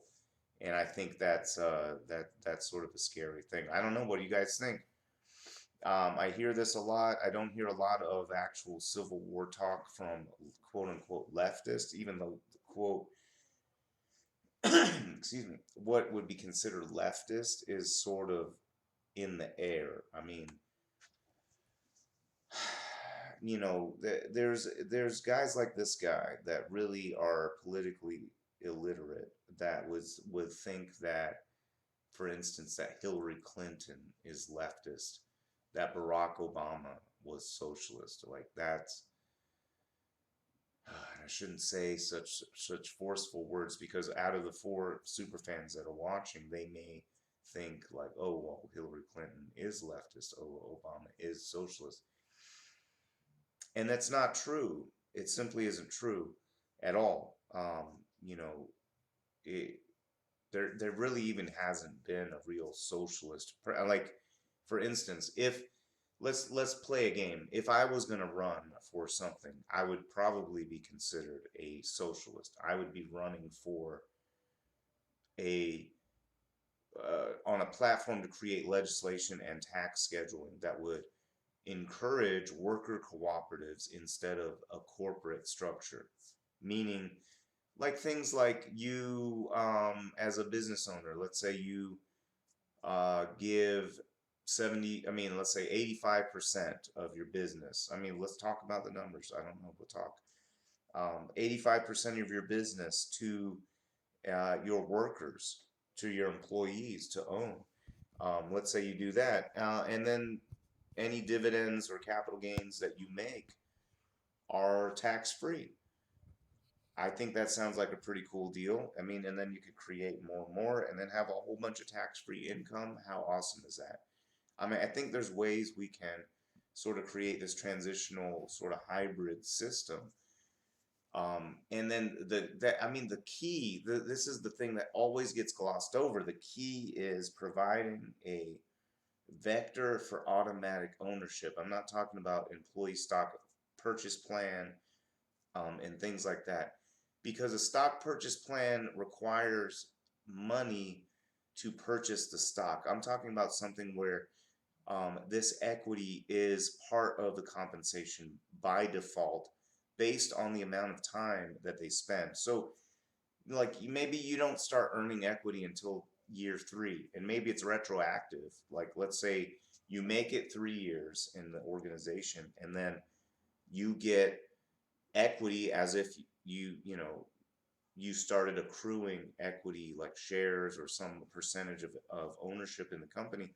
S1: And I think that's sort of a scary thing. I don't know. What do you guys think? I hear this a lot. I don't hear a lot of actual Civil War talk from quote unquote leftists, even though the quote, excuse me, what would be considered leftist is sort of in the air. I mean, there's guys like this guy that really are politically illiterate that would think that, for instance, that Hillary Clinton is leftist, that Barack Obama was socialist. Like, that's, I shouldn't say such forceful words, because out of the four super fans that are watching, they may think like, oh well, Hillary Clinton is leftist, oh, Obama is socialist. And that's not true. It simply isn't true at all. It, there really even hasn't been a real socialist. Like, for instance, if let's play a game. If I was going to run for something, I would probably be considered a socialist. I would be running for a on a platform to create legislation and tax scheduling that would encourage worker cooperatives instead of a corporate structure. Meaning, like things like you, as a business owner, let's say you give 70, I mean, let's say 85% of your business. I mean, let's talk about the numbers. I don't know, we'll talk. 85% of your business to your workers, to your employees to own. Let's say you do that. And then any dividends or capital gains that you make are tax free. I think that sounds like a pretty cool deal. I mean, and then you could create more and more and then have a whole bunch of tax free income. How awesome is that? I mean, I think there's ways we can sort of create this transitional sort of hybrid system. And then the key, this is the thing that always gets glossed over. The key is providing a vector for automatic ownership. I'm not talking about employee stock purchase plan, and things like that, because a stock purchase plan requires money to purchase the stock. I'm talking about something where this equity is part of the compensation by default based on the amount of time that they spend. So, like, maybe you don't start earning equity until year 3, and maybe it's retroactive. Like, let's say you make it 3 years in the organization, and then you get equity as if you started accruing equity like shares or some percentage of ownership in the company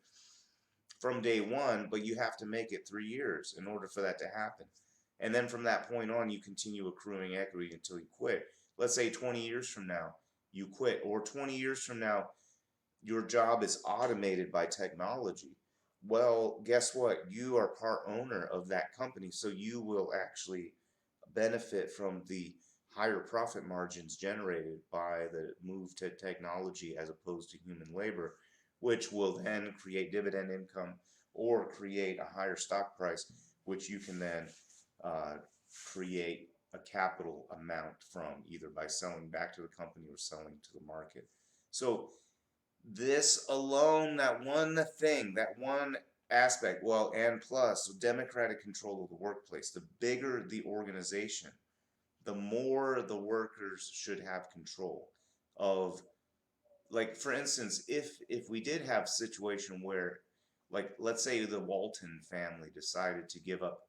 S1: from day one, but you have to make it 3 years in order for that to happen. And then from that point on, you continue accruing equity until you quit. Let's say 20 years from now, you quit, or 20 years from now, your job is automated by technology. Well, guess what? You are part owner of that company, so you will actually benefit from the higher profit margins generated by the move to technology as opposed to human labor, which will then create dividend income or create a higher stock price, which you can then uh, create a capital amount from, either by selling back to the company or selling to the market. So this alone, that one thing, that one aspect, well, and plus democratic control of the workplace, the bigger the organization, the more the workers should have control of. Like, for instance, if we did have a situation where, like, let's say the Walton family decided to give up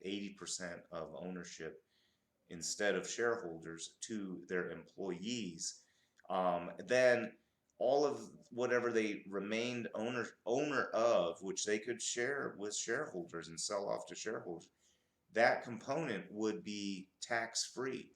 S1: 80% of ownership instead of shareholders to their employees, then all of whatever they remained owner of, which they could share with shareholders and sell off to shareholders, that component would be tax free.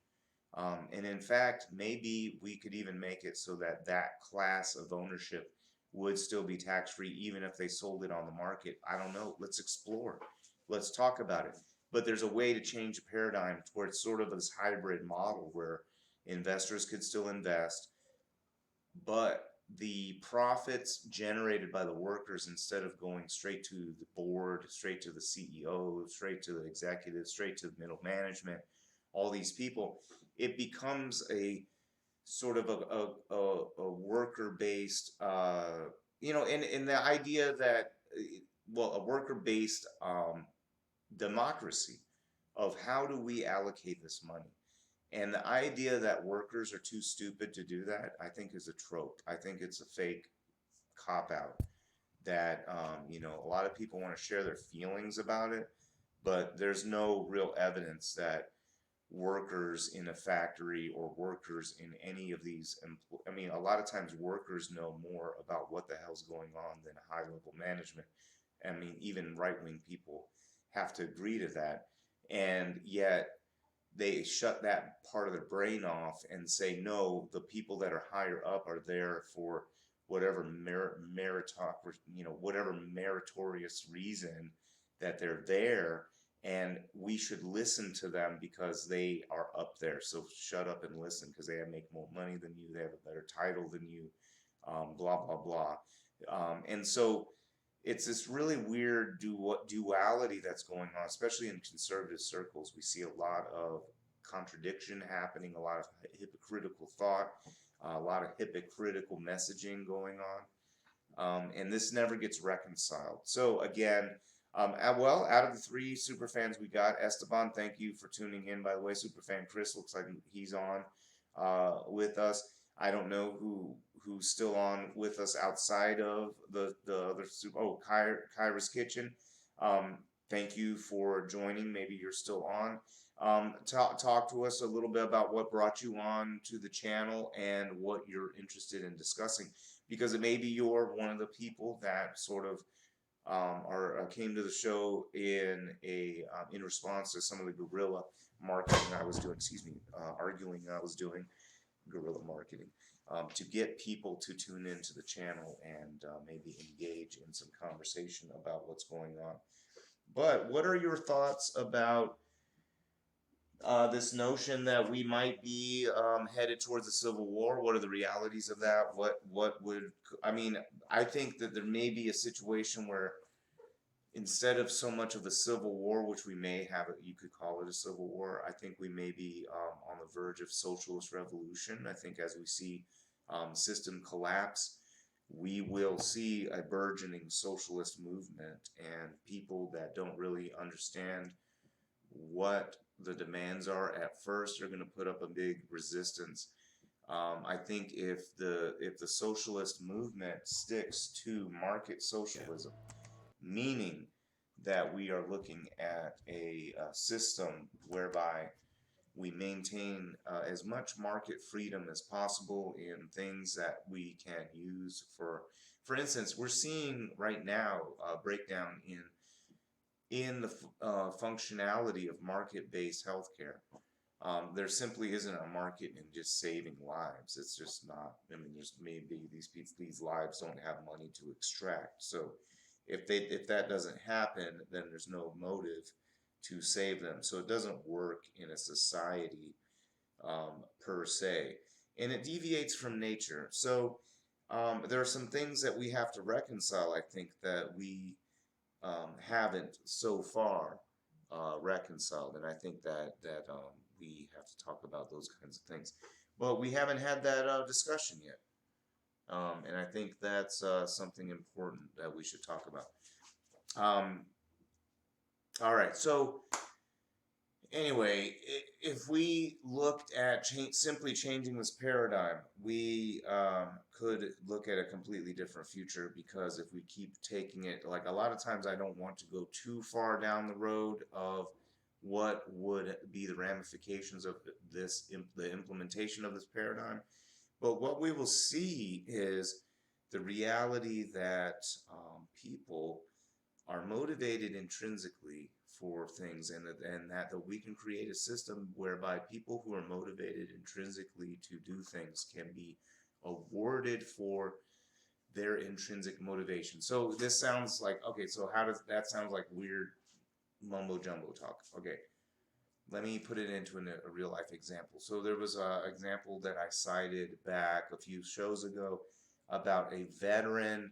S1: And in fact, maybe we could even make it so that that class of ownership would still be tax free, even if they sold it on the market. I don't know. Let's explore. Let's talk about it. But there's a way to change the paradigm towards sort of this hybrid model where investors could still invest, but the profits generated by the workers, instead of going straight to the board, straight to the CEO, straight to the executive, straight to the middle management, all these people, it becomes a sort of a worker based, and the idea that, well, a worker based democracy of how do we allocate this money. And the idea that workers are too stupid to do that, I think, is a trope. I think it's a fake cop out that, a lot of people want to share their feelings about it, but there's no real evidence that workers in a factory or workers in any of these, I mean, a lot of times workers know more about what the hell's going on than high level management. I mean, even right wing people have to agree to that. And yet, they shut that part of their brain off and say, no, the people that are higher up are there for whatever whatever meritorious reason that they're there, and we should listen to them because they are up there. So shut up and listen, because they make more money than you, they have a better title than you, blah blah blah. And so it's this really weird duality that's going on, especially in conservative circles. We see a lot of contradiction happening, a lot of hypocritical thought, a lot of hypocritical messaging going on, and this never gets reconciled. So again, well, out of the 3 super fans we got, Esteban, thank you for tuning in. By the way, superfan Chris looks like he's on with us. I don't know who's still on with us outside of the other super. Oh, Kyra's Kitchen. Thank you for joining. Maybe you're still on. Talk to us a little bit about what brought you on to the channel and what you're interested in discussing, because it maybe you're one of the people that sort of came to the show in response to some of the guerrilla marketing I was doing. Excuse me, arguing I was doing guerrilla marketing, to get people to tune into the channel and maybe engage in some conversation about what's going on. But what are your thoughts about this notion that we might be headed towards a civil war. What are the realities of that? What would I mean? I think that there may be a situation where instead of so much of a civil war, which we may have, you could call it a civil war, I think we may be on the verge of socialist revolution. I think as we see system collapse, we will see a burgeoning socialist movement, and people that don't really understand what the demands are at first are going to put up a big resistance. I think if the socialist movement sticks to market socialism, meaning that we are looking at a system whereby we maintain as much market freedom as possible in things that we can use for instance, we're seeing right now a breakdown in the functionality of market-based healthcare. There simply isn't a market in just saving lives. It's just not. I mean, there's maybe these lives don't have money to extract. So if that doesn't happen, then there's no motive to save them. So it doesn't work in a society per se, and it deviates from nature. So there are some things that we have to reconcile. I think that we haven't so far reconciled, and I think that we have to talk about those kinds of things. But we haven't had that discussion yet, and I think that's something important that we should talk about. All right, so anyway, if we looked at simply changing this paradigm, we could look at a completely different future, because if we keep taking it, like a lot of times I don't want to go too far down the road of what would be the ramifications of the implementation of this paradigm. But what we will see is the reality that people are motivated intrinsically for things, and that we can create a system whereby people who are motivated intrinsically to do things can be awarded for their intrinsic motivation. So this sounds like, okay, so how does that sound like weird mumbo jumbo talk? Okay, let me put it into a real life example. So there was an example that I cited back a few shows ago about a veteran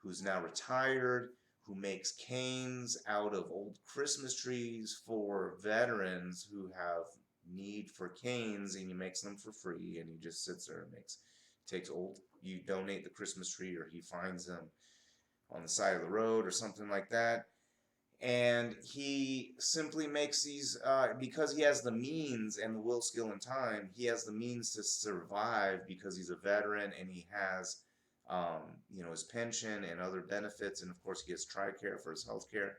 S1: who's now retired, who makes canes out of old Christmas trees for veterans who have need for canes, and he makes them for free, and he just sits there and you donate the Christmas tree, or he finds them on the side of the road or something like that, and he simply makes these because he has the means and the will, skill, and time. He has the means to survive because he's a veteran, and he has his pension and other benefits, and of course he gets TRICARE for his health care.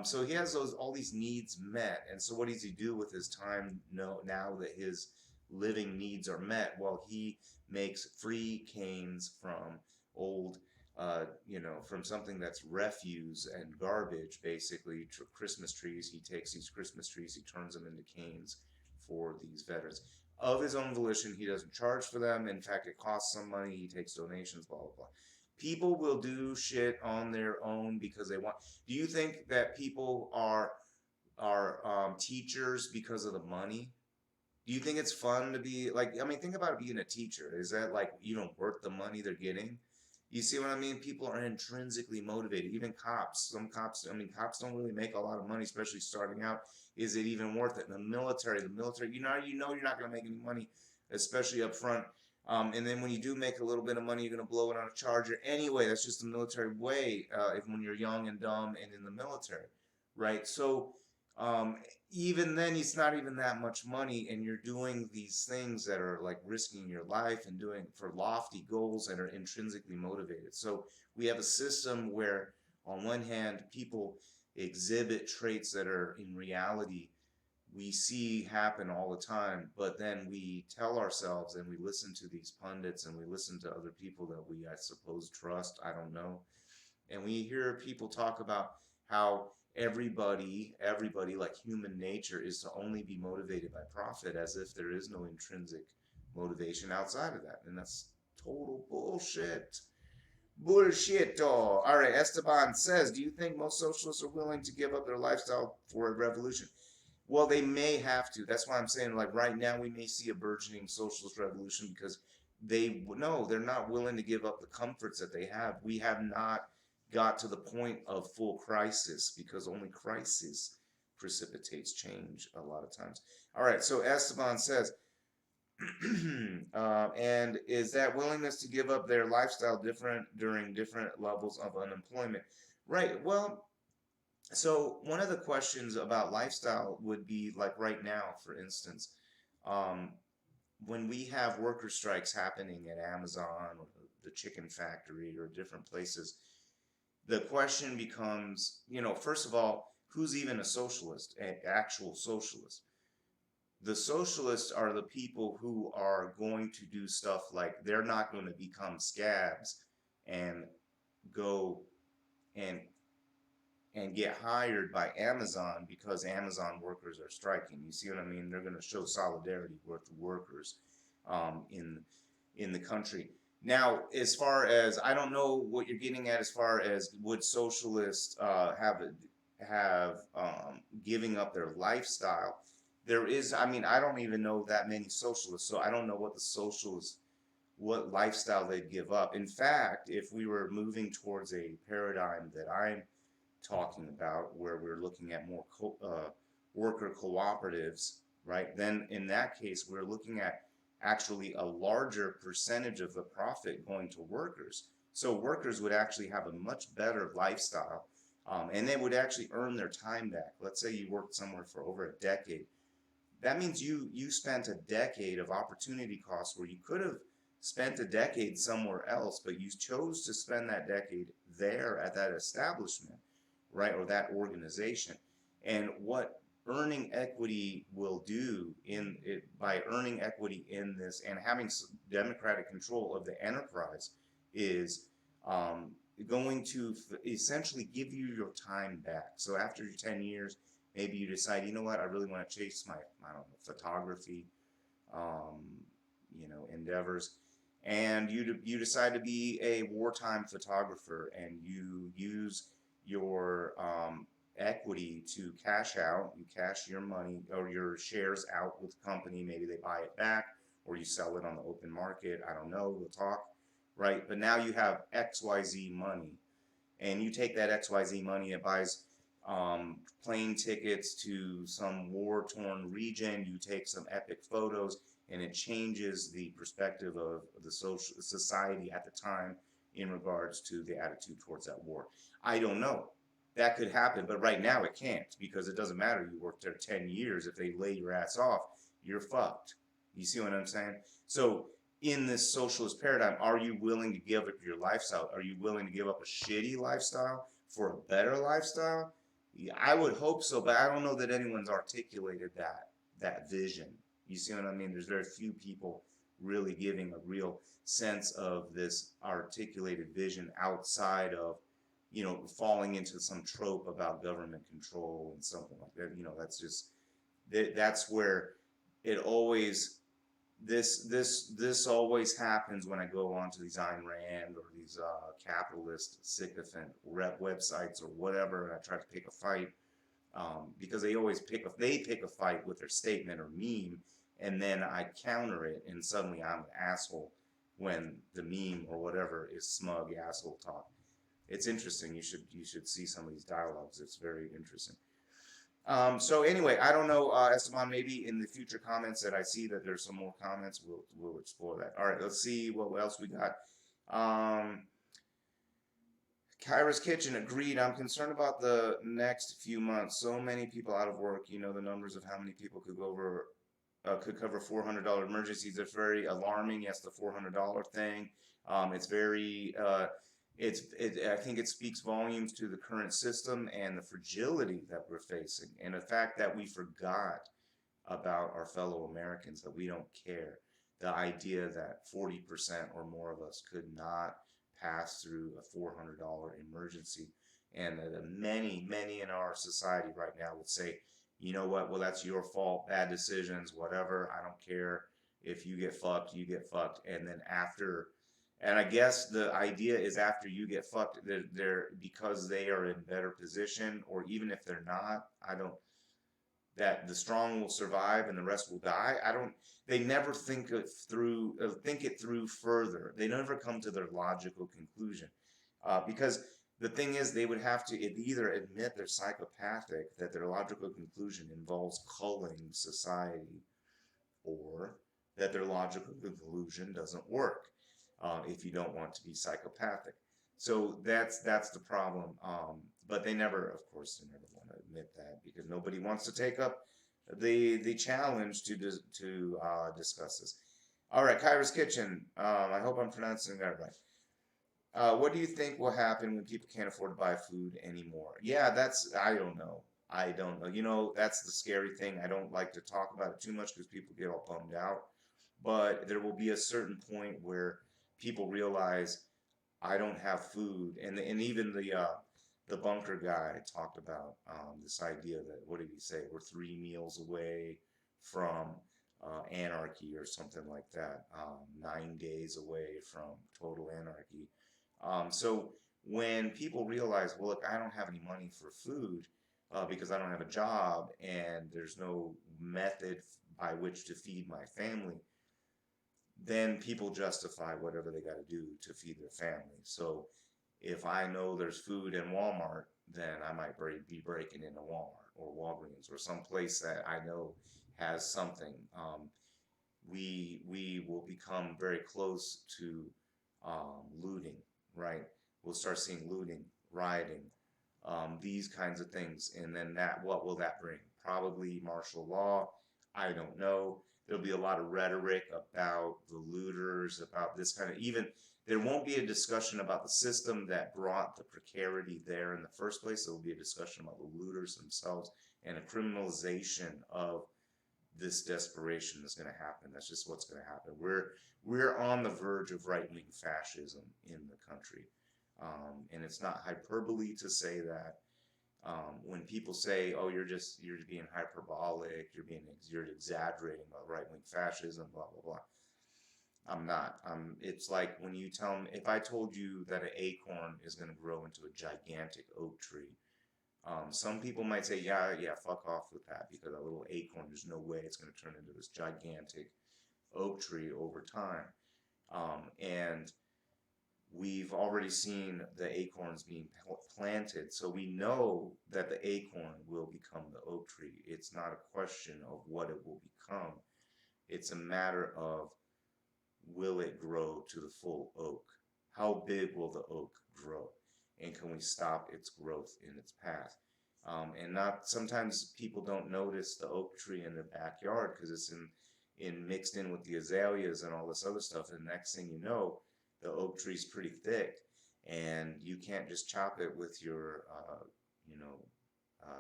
S1: So he has all these needs met, and so what does he do with his time now that his living needs are met? Well, he makes free canes from old, from something that's refuse and garbage, basically Christmas trees. He takes these Christmas trees, he turns them into canes for these veterans. Of his own volition, he doesn't charge for them. In fact, it costs some money. He takes donations, blah, blah, blah. People will do shit on their own because they want. Do you think that people are teachers because of the money? Do you think it's fun to be like? I mean, think about being a teacher. Is that like worth the money they're getting? You see what I mean? People are intrinsically motivated. Even cops. Some cops. I mean, cops don't really make a lot of money, especially starting out. Is it even worth it? The military. You know you're not going to make any money, especially up front. And then when you do make a little bit of money, you're going to blow it on a charger anyway. That's just the military way. When you're young and dumb and in the military, right? So even then, it's not even that much money, and you're doing these things that are like risking your life and doing for lofty goals that are intrinsically motivated. So we have a system where, on one hand, people exhibit traits that are in reality we see happen all the time, but then we tell ourselves and we listen to these pundits and we listen to other people that we, I suppose, trust. I don't know. And we hear people talk about how everybody, like human nature, is to only be motivated by profit, as if there is no intrinsic motivation outside of that. And that's total bullshit. Bullshit. All right, Esteban says, do you think most socialists are willing to give up their lifestyle for a revolution? Well, they may have to. That's why I'm saying, like, right now we may see a burgeoning socialist revolution because no, they're not willing to give up the comforts that they have. We have not got to the point of full crisis because only crisis precipitates change a lot of times. All right, so Esteban says, and is that willingness to give up their lifestyle different during different levels of unemployment? Right. Well, so one of the questions about lifestyle would be like right now, for instance, um, when we have worker strikes happening at Amazon or the chicken factory or different places, the question becomes, first of all, who's even a socialist, an actual socialist? The socialists are the people who are going to do stuff like they're not going to become scabs and go and get hired by Amazon because Amazon workers are striking. You see what I mean? They're going to show solidarity with the workers in the country. Now, as far as I don't know what you're getting at, as far as would socialists have giving up their lifestyle? There is. I mean, I don't even know that many socialists, so I don't know what the socialists what lifestyle they'd give up. In fact, if we were moving towards a paradigm that I'm talking about, where we're looking at more worker cooperatives, right? Then in that case, we're looking at actually a larger percentage of the profit going to workers. So workers would actually have a much better lifestyle, and they would actually earn their time back. Let's say you worked somewhere for over a decade. That means you spent a decade of opportunity costs where you could have spent a decade somewhere else, but you chose to spend that decade there at that establishment, right, or that organization. And what earning equity will do in it by earning equity in this and having democratic control of the enterprise is going to essentially give you your time back. So after your 10 years, maybe you decide, you know what, I really want to chase my, I don't know, photography, um, endeavors, and you decide to be a wartime photographer, and you use your equity to cash out. You cash your money or your shares out with the company. Maybe they buy it back, or you sell it on the open market. I don't know. We'll talk, right? But now you have XYZ money, and you take that XYZ money, it buys plane tickets to some war-torn region. You take some epic photos, and it changes the perspective of the social society at the time in regards to the attitude towards that war. I don't know. That could happen, but right now it can't because it doesn't matter. You worked there 10 years. If they lay your ass off, you're fucked. You see what I'm saying? So in this socialist paradigm, are you willing to give up your lifestyle? Are you willing to give up a shitty lifestyle for a better lifestyle? Yeah, I would hope so, but I don't know that anyone's articulated that vision. You see what I mean? There's very few people really giving a real sense of this articulated vision outside of, falling into some trope about government control and something like that. That's just that's where it always this always happens when I go onto these Ayn Rand or these capitalist sycophant rep websites or whatever, and I try to pick a fight because they pick a fight with their statement or meme, and then I counter it, and suddenly I'm an asshole when the meme or whatever is smug asshole talk. It's interesting. You should see some of these dialogues. It's very interesting. So anyway, I don't know, Esteban, maybe in the future comments that I see that there's some more comments, we'll explore that. All right, let's see what else we got. Kyra's Kitchen agreed. I'm concerned about the next few months. So many people out of work. The numbers of how many people could cover $400 emergencies. It's very alarming. Yes, the $400 thing. It's very I think it speaks volumes to the current system and the fragility that we're facing, and the fact that we forgot about our fellow Americans, that we don't care. The idea that 40% or more of us could not pass through a $400 emergency, and that many in our society right now would say, you know what, well, that's your fault, bad decisions, whatever, I don't care. If you get fucked, you get fucked. And then and I guess the idea is after you get fucked, they're because they are in better position, or even if they're not, that the strong will survive and the rest will die. They never think it through further. They never come to their logical conclusion. Because the thing is, they would have to either admit they're psychopathic, that their logical conclusion involves culling society, or that their logical conclusion doesn't work if you don't want to be psychopathic. So that's the problem. But they never, of course, they never want to admit that because nobody wants to take up the challenge to discuss this. All right, Kyra's Kitchen. I hope I'm pronouncing that right. What do you think will happen when people can't afford to buy food anymore? Yeah, I don't know. I don't know. That's the scary thing. I don't like to talk about it too much because people get all bummed out. But there will be a certain point where people realize I don't have food, and even the bunker guy talked about this idea that, what did he say? We're 3 meals away from anarchy or something like that. 9 days away from total anarchy. So when people realize, well, look, I don't have any money for food because I don't have a job and there's no method by which to feed my family, then people justify whatever they got to do to feed their family. So if I know there's food in Walmart, then I might be breaking into Walmart or Walgreens or some place that I know has something. We will become very close to looting, right? We'll start seeing looting, rioting, these kinds of things, and then what will that bring? Probably martial law. I don't know. There'll be a lot of rhetoric about the looters, about this kind of, even there won't be a discussion about the system that brought the precarity there in the first place. There will be a discussion about the looters themselves and a criminalization of this desperation that's going to happen. That's just what's going to happen. We're on the verge of right-wing fascism in the country, and it's not hyperbole to say that. When people say, "Oh, you're being hyperbolic, you're exaggerating about right-wing fascism," blah blah blah. I'm not. It's like when you tell me, if I told you that an acorn is going to grow into a gigantic oak tree, some people might say, yeah, fuck off with that, because a little acorn, there's no way it's going to turn into this gigantic oak tree over time. And we've already seen the acorns being planted, so we know that the acorn will become the oak tree. It's not a question of what it will become. It's a matter of, will it grow to the full oak? How big will the oak grow? And can we stop its growth in its path? And not sometimes people don't notice the oak tree in their backyard because it's mixed in with the azaleas and all this other stuff. And the next thing you know, the oak tree's pretty thick, and you can't just chop it with your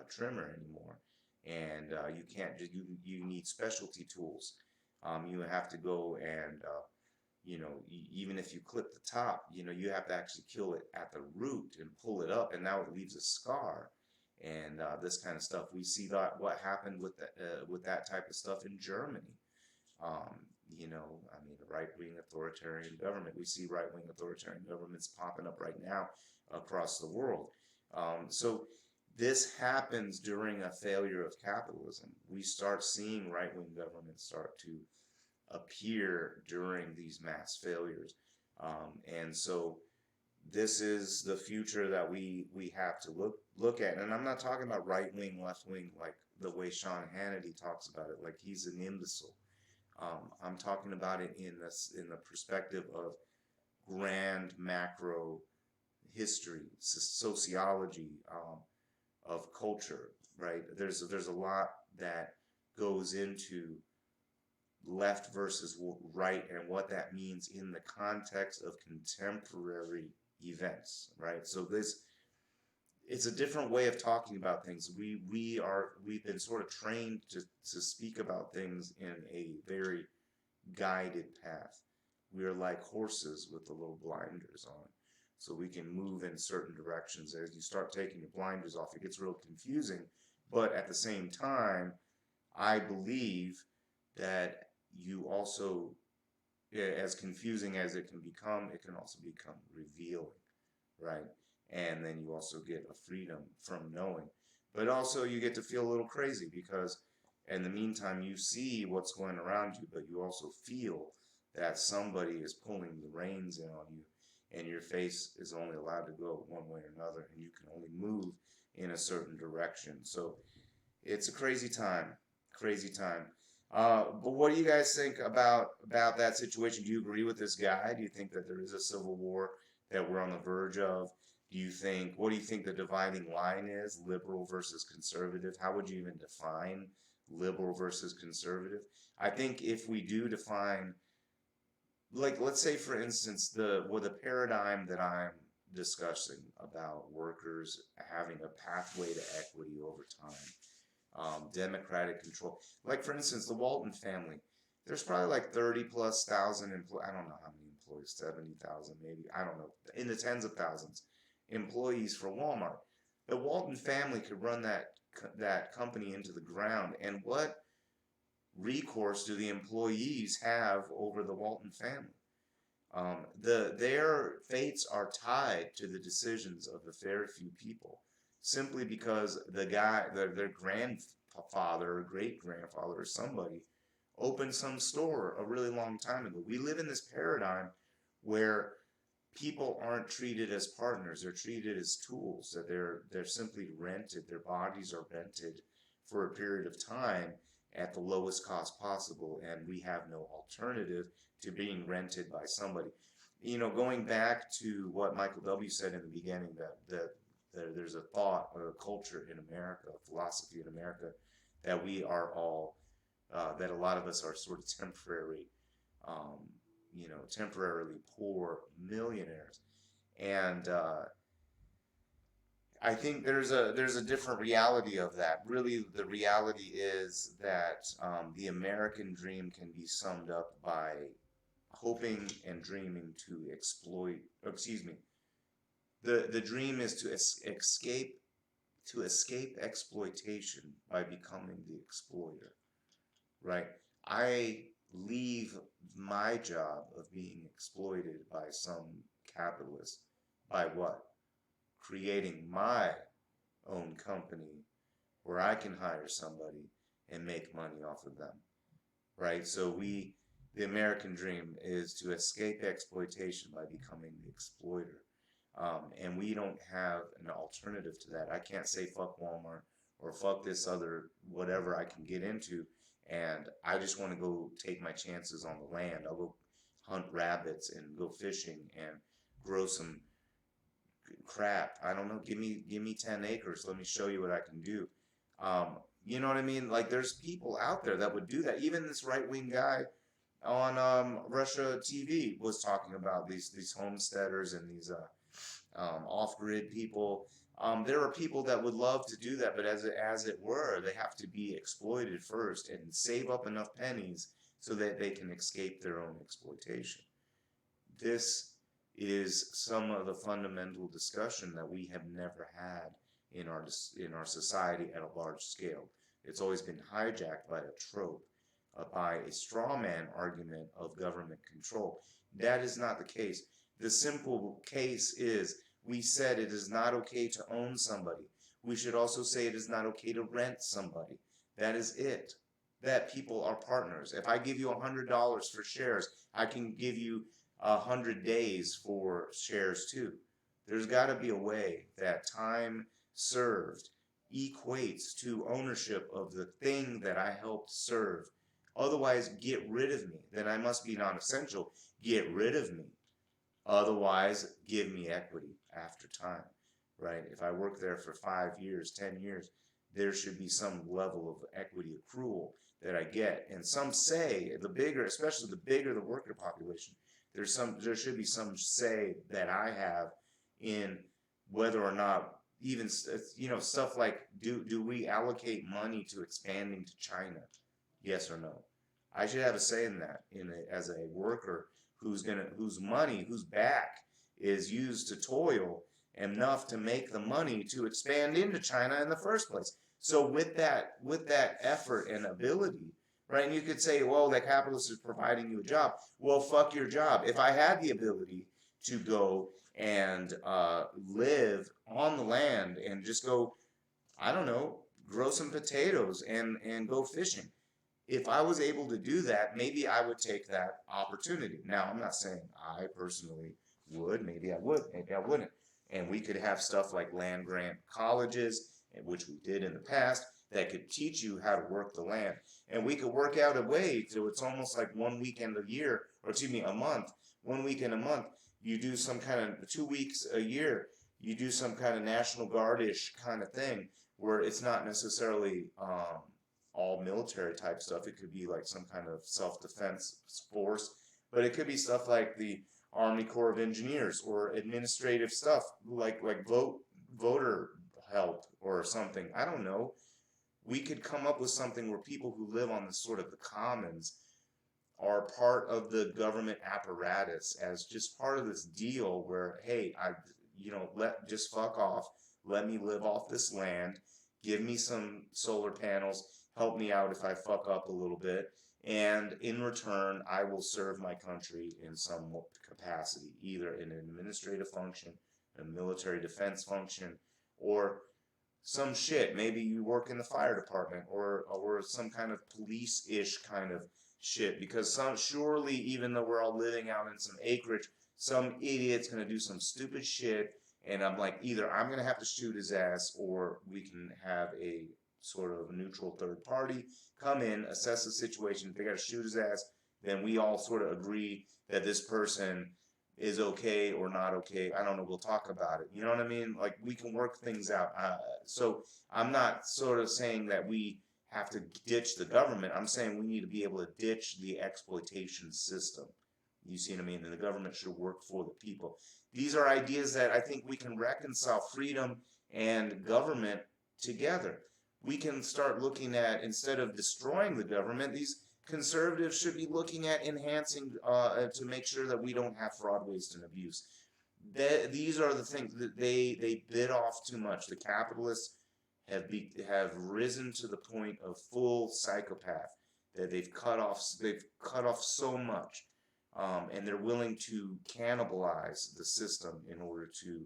S1: trimmer anymore. And you can't just you need specialty tools. You have to go and even if you clip the top, you have to actually kill it at the root and pull it up, and now it leaves a scar. And this kind of stuff, we see that what happened with that type of stuff in Germany. The right-wing authoritarian government. We see right-wing authoritarian governments popping up right now across the world. So this happens during a failure of capitalism. We start seeing right-wing governments start to appear during these mass failures. And so this is the future that we have to look at. And I'm not talking about right wing, left wing, like the way Sean Hannity talks about it, like he's an imbecile. I'm talking about it in the perspective of grand macro history, sociology, of culture. Right? There's a lot that goes into left versus right and what that means in the context of contemporary events, right? So it's a different way of talking about things. We've been sort of trained to speak about things in a very guided path. We're like horses with the little blinders on, so we can move in certain directions. As you start taking your blinders off, it gets real confusing. But at the same time, I believe that you also, as confusing as it can also become revealing, right? And then you also get a freedom from knowing. but also you get to feel a little crazy because in the meantime you see what's going around you, but you also feel that somebody is pulling the reins in on you, and your face is only allowed to go one way or another, and you can only move in a certain direction. So it's a crazy time, crazy time. But what do you guys think about that situation? Do you agree with this guy? Do you think that there is a civil war that we're on the verge of? What do you think the dividing line is, liberal versus conservative? How would you even define liberal versus conservative? I think if we do define, like, let's say for instance, the paradigm that I'm discussing about workers having a pathway to equity over time, democratic control. Like for instance, the Walton family. There's probably like 30 plus thousand employees. I don't know how many employees, 70,000 maybe. I don't know, in the tens of thousands employees for Walmart. The Walton family could run that company into the ground, and what recourse do the employees have over the Walton family? Their fates are tied to the decisions of a very few people, simply because their grandfather or great grandfather or somebody opened some store a really long time ago. We live in this paradigm where people aren't treated as partners; they're treated as tools. That they're simply rented. Their bodies are rented for a period of time at the lowest cost possible, and we have no alternative to being rented by somebody. Going back to what Michael W. said in the beginning, that there's a thought or a culture in America, a philosophy in America, that we are all, that a lot of us are sort of um, temporarily poor millionaires. And I think there's a different reality of that. Really, the reality is that the American dream can be summed up by hoping and dreaming to exploit. Excuse me. The dream is to escape exploitation by becoming the exploiter. Right? I leave my job of being exploited by some capitalist by what? Creating my own company where I can hire somebody and make money off of them, right? So the American dream is to escape exploitation by becoming the exploiter. And we don't have an alternative to that. I can't say fuck Walmart or fuck this other whatever I can get into, and I just want to go take my chances on the land. I'll go hunt rabbits and go fishing and grow some crap. I don't know. Give me 10 acres. Let me show you what I can do. You know what I mean? Like there's people out there that would do that. Even this right wing guy on Russia TV was talking about these homesteaders and these off grid people. There are people that would love to do that, but as it were, they have to be exploited first and save up enough pennies so that they can escape their own exploitation. This is some of the fundamental discussion that we have never had in our society at a large scale. It's always been hijacked by a trope, by a straw man argument of government control. That is not the case. The simple case is we said it is not okay to own somebody. We should also say it is not okay to rent somebody. That is it. That people are partners. If I give you $100 for shares, I can give you 100 days for shares too. There's got to be a way that time served equates to ownership of the thing that I helped serve. Otherwise, get rid of me. Then I must be non-essential. Get rid of me. Otherwise, give me equity after time, right? If I work there for 5 years, 10 years, there should be some level of equity accrual that I get. And some say especially the bigger the worker population, there should be some say that I have in whether or not even stuff like do we allocate money to expanding to China? Yes or no? I should have a say in that as a worker whose back is used to toil enough to make the money to expand into China in the first place. So with that effort and ability, right? And you could say, well, the capitalist is providing you a job. Well, fuck your job. If I had the ability to go and live on the land and just go I don't know, grow some potatoes and go fishing. If I was able to do that, maybe I would take that opportunity. Now, I'm not saying I personally would. Maybe I would. Maybe I wouldn't. And we could have stuff like land grant colleges, which we did in the past, that could teach you how to work the land. And we could work out a way so it's almost like 1 weekend a year, or excuse me, a month. 1 weekend a month. You do some kind of 2 weeks a year. You do some kind of National Guard-ish kind of thing where it's not necessarily all military type stuff. It could be like some kind of self-defense force, but it could be stuff like the Army Corps of Engineers or administrative stuff like voter help or something. I don't know. We could come up with something where people who live on the sort of the commons are part of the government apparatus as just part of this deal where, hey, let just fuck off, let me live off this land, give me some solar panels, help me out if I fuck up a little bit, and in return I will serve my country in some capacity, either in an administrative function, a military defense function, or some shit. Maybe you work in the fire department or some kind of police-ish kind of shit, because surely, even though we're all living out in some acreage, some idiot's gonna do some stupid shit, and I'm like, either I'm gonna have to shoot his ass, or we can have a sort of neutral third party come in, assess the situation. If they gotta shoot his ass, then we all sort of agree that this person is okay or not okay. I don't know. We'll talk about it. You know what I mean? Like, we can work things out. So I'm not sort of saying that we have to ditch the government. I'm saying we need to be able to ditch the exploitation system. You see what I mean? And the government should work for the people. These are ideas that I think we can reconcile freedom and government together. We can start looking at, instead of destroying the government, these conservatives should be looking at enhancing to make sure that we don't have fraud, waste, and abuse. These are the things that they bit off too much. The capitalists have risen to the point of full psychopath, that they've cut off so much, and they're willing to cannibalize the system in order to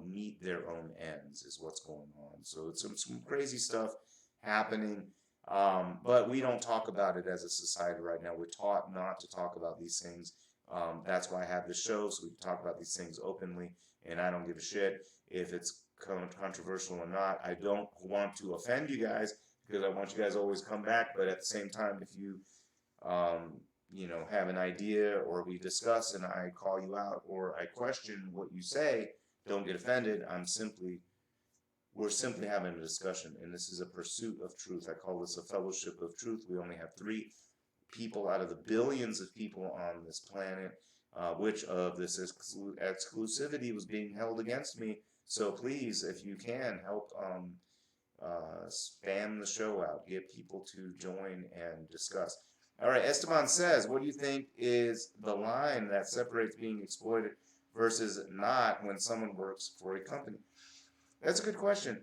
S1: meet their own ends, is what's going on. So it's some crazy stuff happening. But we don't talk about it as a society right now. We're taught not to talk about these things. That's why I have this show, so we can talk about these things openly, and I don't give a shit if it's controversial or not. I don't want to offend you guys, because I want you guys to always come back, but at the same time, if you have an idea, or we discuss and I call you out, or I question what you say, don't get offended. We're simply having a discussion, and this is a pursuit of truth. I call this a fellowship of truth. We only have 3 people out of the billions of people on this planet, which of this exclusivity was being held against me. So please, if you can, help spam the show out. Get people to join and discuss. All right, Esteban says, what do you think is the line that separates being exploited versus not when someone works for a company? That's a good question.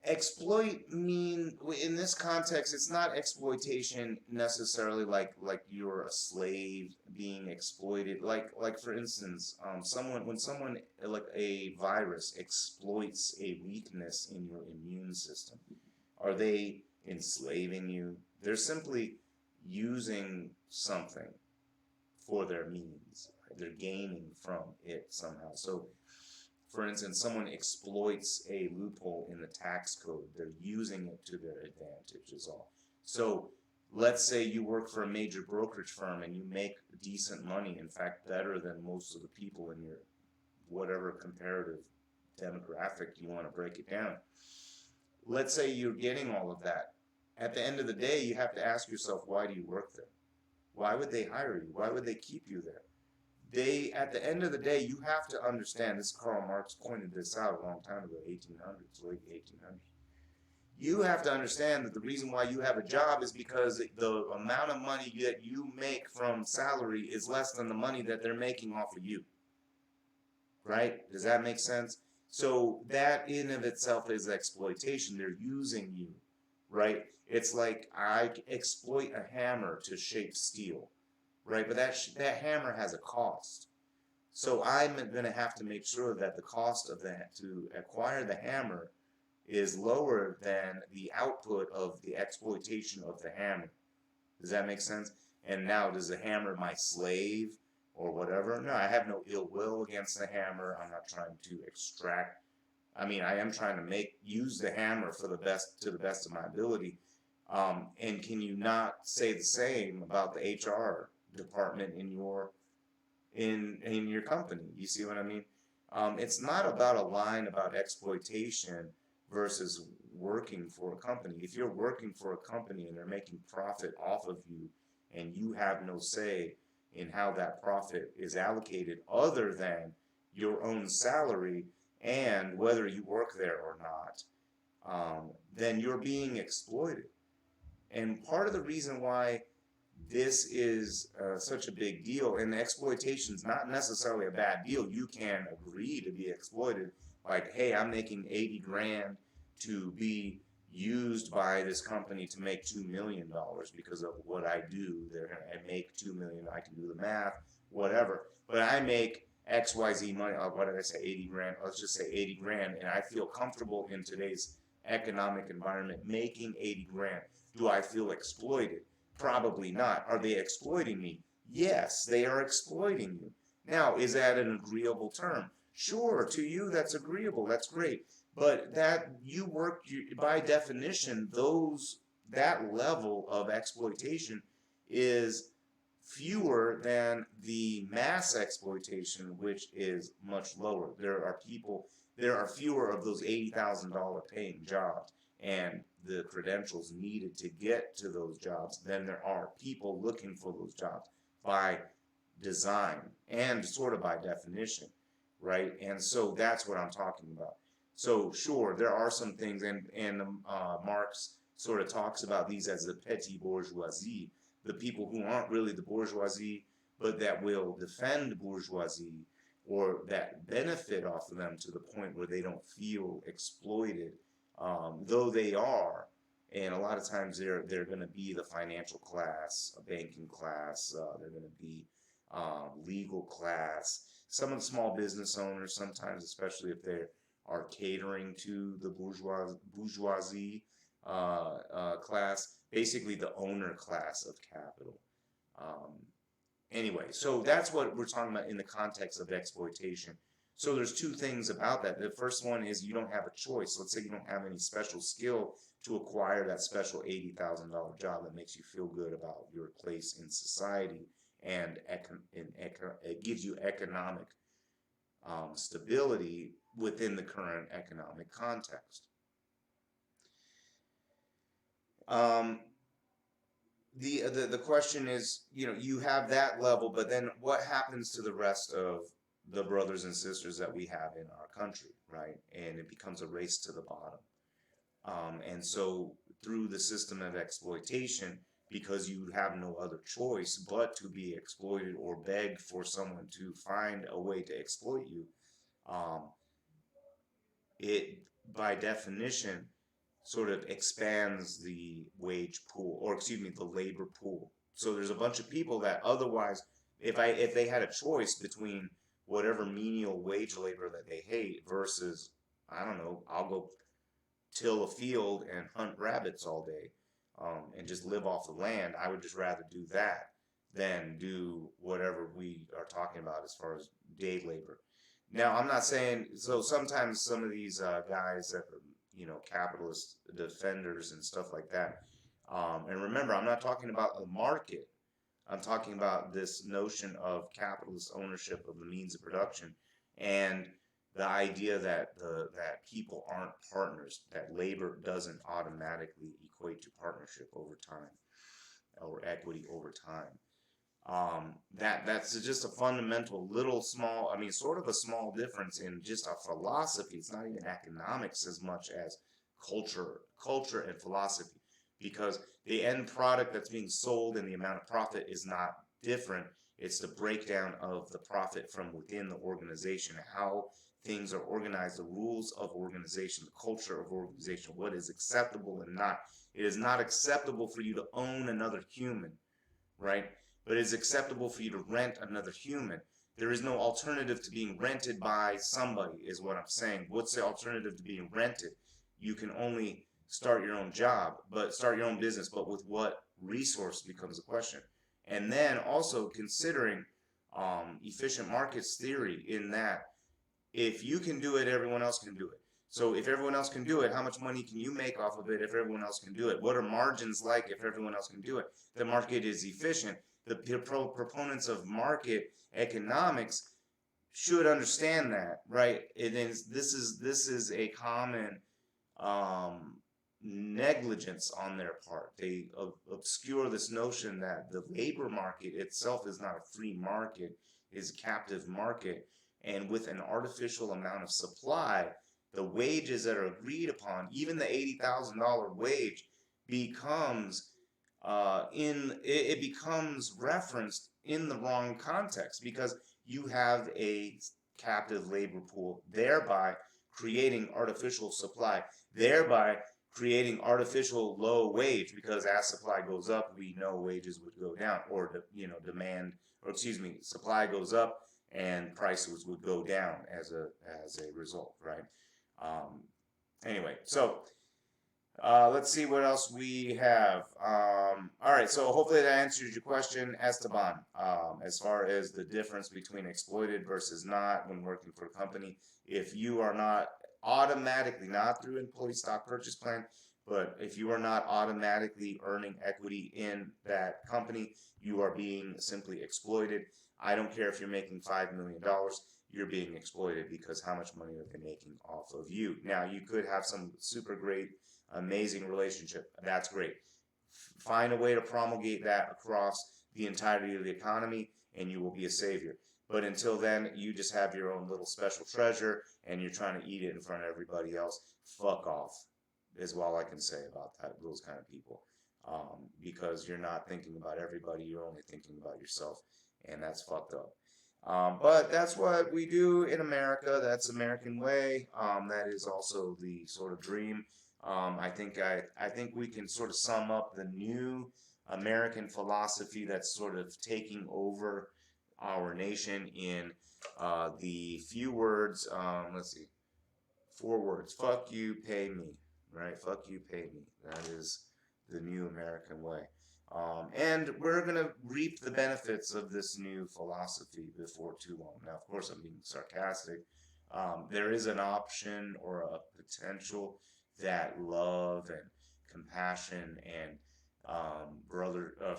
S1: Exploit in this context, it's not exploitation necessarily like you're a slave being exploited. Like for instance, when someone like a virus exploits a weakness in your immune system, are they enslaving you? They're simply using something for their means. They're gaining from it somehow. So, for instance, someone exploits a loophole in the tax code. They're using it to their advantage is all. So let's say you work for a major brokerage firm and you make decent money, in fact, better than most of the people in your whatever comparative demographic you want to break it down. Let's say you're getting all of that. At the end of the day, you have to ask yourself, why do you work there? Why would they hire you? Why would they keep you there? At the end of the day, you have to understand, this Karl Marx pointed this out a long time ago, 1800s, late 1800s. You have to understand that the reason why you have a job is because the amount of money that you make from salary is less than the money that they're making off of you. Right? Does that make sense? So that in of itself is exploitation. They're using you, right? It's like I exploit a hammer to shape steel. Right, but that hammer has a cost. So I'm going to have to make sure that the cost of that to acquire the hammer is lower than the output of the exploitation of the hammer. Does that make sense? And now, does the hammer my slave or whatever? No, I have no ill will against the hammer. I'm not trying to extract. I mean, I am trying to use the hammer for the best, to the best of my ability. And can you not say the same about the HR department in your company? You see what I mean? It's not about a line about exploitation versus working for a company. If you're working for a company and they're making profit off of you, and you have no say in how that profit is allocated other than your own salary and whether you work there or not, then you're being exploited. And part of the reason why this is such a big deal, and the exploitation is not necessarily a bad deal. You can agree to be exploited. Like, hey, I'm making 80 grand to be used by this company to make $2 million because of what I do. I make $2 million. I can do the math, whatever. But I make XYZ money. What did I say? 80 grand. Let's just say 80 grand. And I feel comfortable in today's economic environment making 80 grand. Do I feel exploited? Probably not. Are they exploiting me? Yes, they are exploiting you. Now, is that an agreeable term? Sure, to you that's agreeable. That's great. But that you work, by definition, that level of exploitation is fewer than the mass exploitation, which is much lower. There are fewer of those $80,000 paying jobs and the credentials needed to get to those jobs than there are people looking for those jobs by design and sort of by definition, right? And so that's what I'm talking about. So sure, there are some things, and Marx sort of talks about these as the petty bourgeoisie, the people who aren't really the bourgeoisie, but that will defend bourgeoisie or that benefit off of them to the point where they don't feel exploited, though they are. And a lot of times they're going to be the financial class, a banking class, they're going to be legal class. Some of the small business owners, sometimes, especially if they are catering to the bourgeoisie class, basically the owner class of capital. Anyway, so that's what we're talking about in the context of exploitation. So there's two things about that. The first one is you don't have a choice. Let's say you don't have any special skill to acquire that special $80,000 job that makes you feel good about your place in society, and it gives you economic stability within the current economic context. The question is, you have that level, but then what happens to the rest of the brothers and sisters that we have in our country, right? And it becomes a race to the bottom. And so through the system of exploitation, because you have no other choice but to be exploited or beg for someone to find a way to exploit you, it by definition sort of expands the wage pool, or excuse me, the labor pool. So there's a bunch of people that otherwise, if they had a choice between whatever menial wage labor that they hate versus, I don't know, I'll go till a field and hunt rabbits all day, and just live off the land, I would just rather do that than do whatever we are talking about as far as day labor. Now, I'm not saying, so sometimes some of these guys that are, capitalist defenders and stuff like that, and remember, I'm not talking about the market. I'm talking about this notion of capitalist ownership of the means of production, and the idea that that people aren't partners, that labor doesn't automatically equate to partnership over time or equity over time. That's just a fundamental little small, sort of a small difference in just a philosophy. It's not even economics as much as culture and philosophy, because the end product that's being sold and the amount of profit is not different. It's the breakdown of the profit from within the organization, how things are organized, the rules of organization, the culture of organization, what is acceptable and not. It is not acceptable for you to own another human, right? But it is acceptable for you to rent another human. There is no alternative to being rented by somebody, is what I'm saying. What's the alternative to being rented? You can only start your own job, but start your own business, but with what resource becomes a question. And then also considering efficient markets theory, in that if you can do it, everyone else can do it. So if everyone else can do it, how much money can you make off of it if everyone else can do it? What are margins like if everyone else can do it? The market is efficient. The proponents of market economics should understand that, right? This is a common negligence on their part. They obscure this notion that the labor market itself is not a free market, is a captive market, and with an artificial amount of supply, the wages that are agreed upon, even the $80,000 wage, becomes it becomes referenced in the wrong context, because you have a captive labor pool, thereby creating artificial supply, thereby creating artificial low wage, because as supply goes up, we know wages would go down, or demand, or excuse me, supply goes up and prices would go down as a result, right? Anyway, so let's see what else we have. All right, so hopefully that answers your question, Esteban, as far as the difference between exploited versus not when working for a company. If you are not automatically, not through employee stock purchase plan, but if you are not automatically earning equity in that company, you are being simply exploited. I don't care if you're making $5 million, you're being exploited, because how much money are they making off of you? Now, you could have some super great, amazing relationship. That's great. Find a way to promulgate that across the entirety of the economy, and you will be a savior. But until then, you just have your own little special treasure, and you're trying to eat it in front of everybody else. Fuck off, is all I can say about those kind of people. Because you're not thinking about everybody, you're only thinking about yourself, and that's fucked up. But that's what we do in America. That's American way. That is also the sort of dream. I think we can sort of sum up the new American philosophy that's sort of taking over our nation in the few words. Let's see, 4 words. Fuck you, pay me. Right? Fuck you, pay me. That is the new American way. And we're going to reap the benefits of this new philosophy before too long. Now, of course, I'm being sarcastic. There is an option or a potential that love and compassion and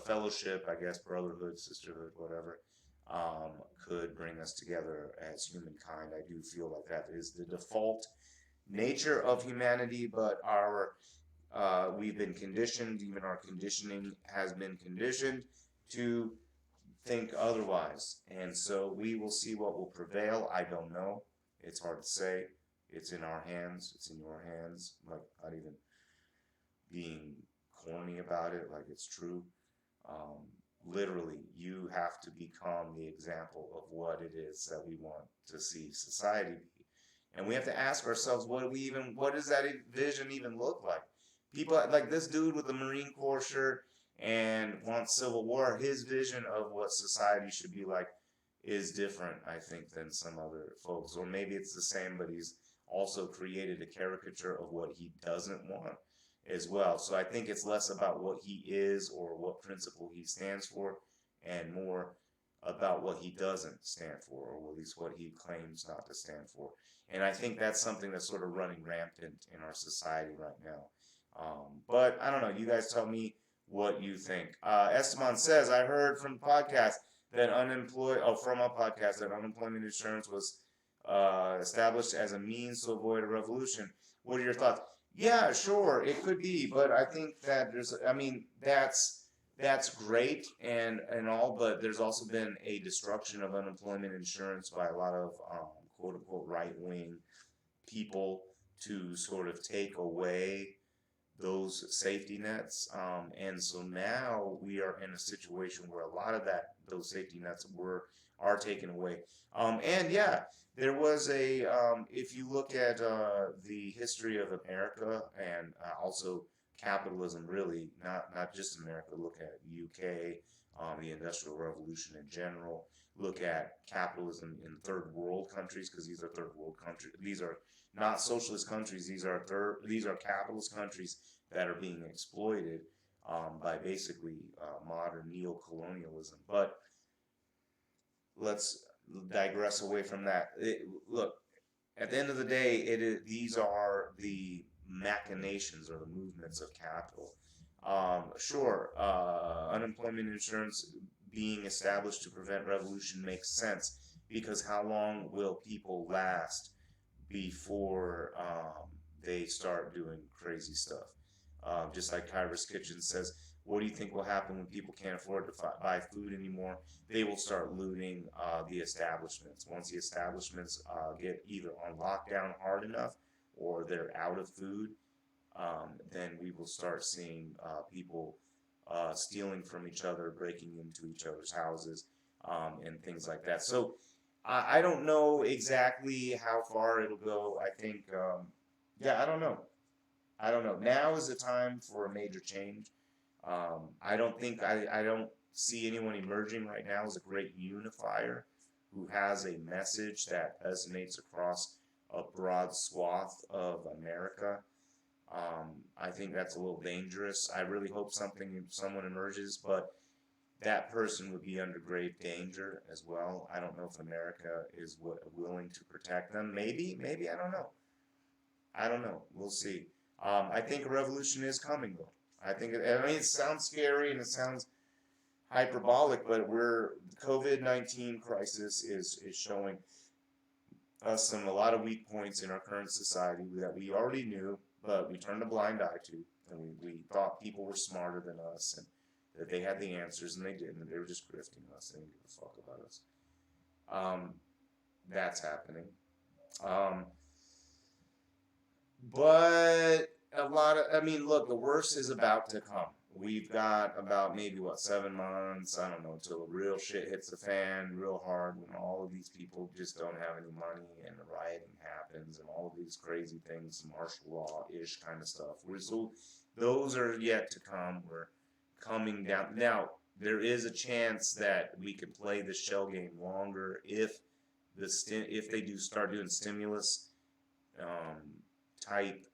S1: fellowship, I guess, brotherhood, sisterhood, whatever, could bring us together as humankind. I do feel like that is the default nature of humanity, but we've been conditioned, even our conditioning has been conditioned to think otherwise. And so we will see what will prevail. I don't know. It's hard to say. It's in our hands. It's in your hands. Like, not even being corny about it, like it's true. Literally, you have to become the example of what it is that we want to see society be. And we have to ask ourselves, what does that vision even look like? People like this dude with the Marine Corps shirt and wants civil war. His vision of what society should be like is different, I think, than some other folks. Or maybe it's the same, but he's also created a caricature of what he doesn't want as well. So I think it's less about what he is or what principle he stands for, and more about what he doesn't stand for, or at least what he claims not to stand for. And I think that's something that's sort of running rampant in our society right now. But I don't know. You guys tell me what you think. Esteban says, I heard from the podcast that unemployment insurance was established as a means to avoid a revolution. What are your thoughts? Yeah, sure, it could be, but I think that that's great and all, but there's also been a destruction of unemployment insurance by a lot of quote unquote right-wing people to sort of take away those safety nets, and so now we are in a situation where a lot of those safety nets are taken away, and yeah, there was if you look at the history of America and also capitalism, really, not just America. Look at UK, the Industrial Revolution in general. Look at capitalism in third world countries, because these are third world countries. These are not socialist countries. These are capitalist countries that are being exploited by basically modern neo-colonialism. But let's digress away from that. Look, at the end of the day, these are the machinations or the movements of capital. Sure, unemployment insurance being established to prevent revolution makes sense, because how long will people last before they start doing crazy stuff? Just like Kyra's Kitchen says, what do you think will happen when people can't afford to buy food anymore? They will start looting the establishments. Once the establishments get either on lockdown hard enough or they're out of food, then we will start seeing people stealing from each other, breaking into each other's houses, and things like that. So I don't know exactly how far it'll go. I think, yeah, I don't know. I don't know. Now is the time for a major change. I don't see anyone emerging right now as a great unifier who has a message that resonates across a broad swath of America. I think that's a little dangerous. I really hope someone emerges, but that person would be under grave danger as well. I don't know if America is willing to protect them. Maybe, I don't know. I don't know. We'll see. I think a revolution is coming, though. I mean, it sounds scary and it sounds hyperbolic, but the COVID-19 crisis is showing us a lot of weak points in our current society that we already knew, but we turned a blind eye to, and we thought people were smarter than us and that they had the answers, and they didn't. They were just grifting us. They didn't give a fuck about us. That's happening. But I mean, look, the worst is about to come. We've got about maybe, 7 months, I don't know, until real shit hits the fan real hard, when all of these people just don't have any money and the rioting happens and all of these crazy things, martial law-ish kind of stuff. So those are yet to come. We're coming down. Now, there is a chance that we could play the shell game longer if they do start doing stimulus type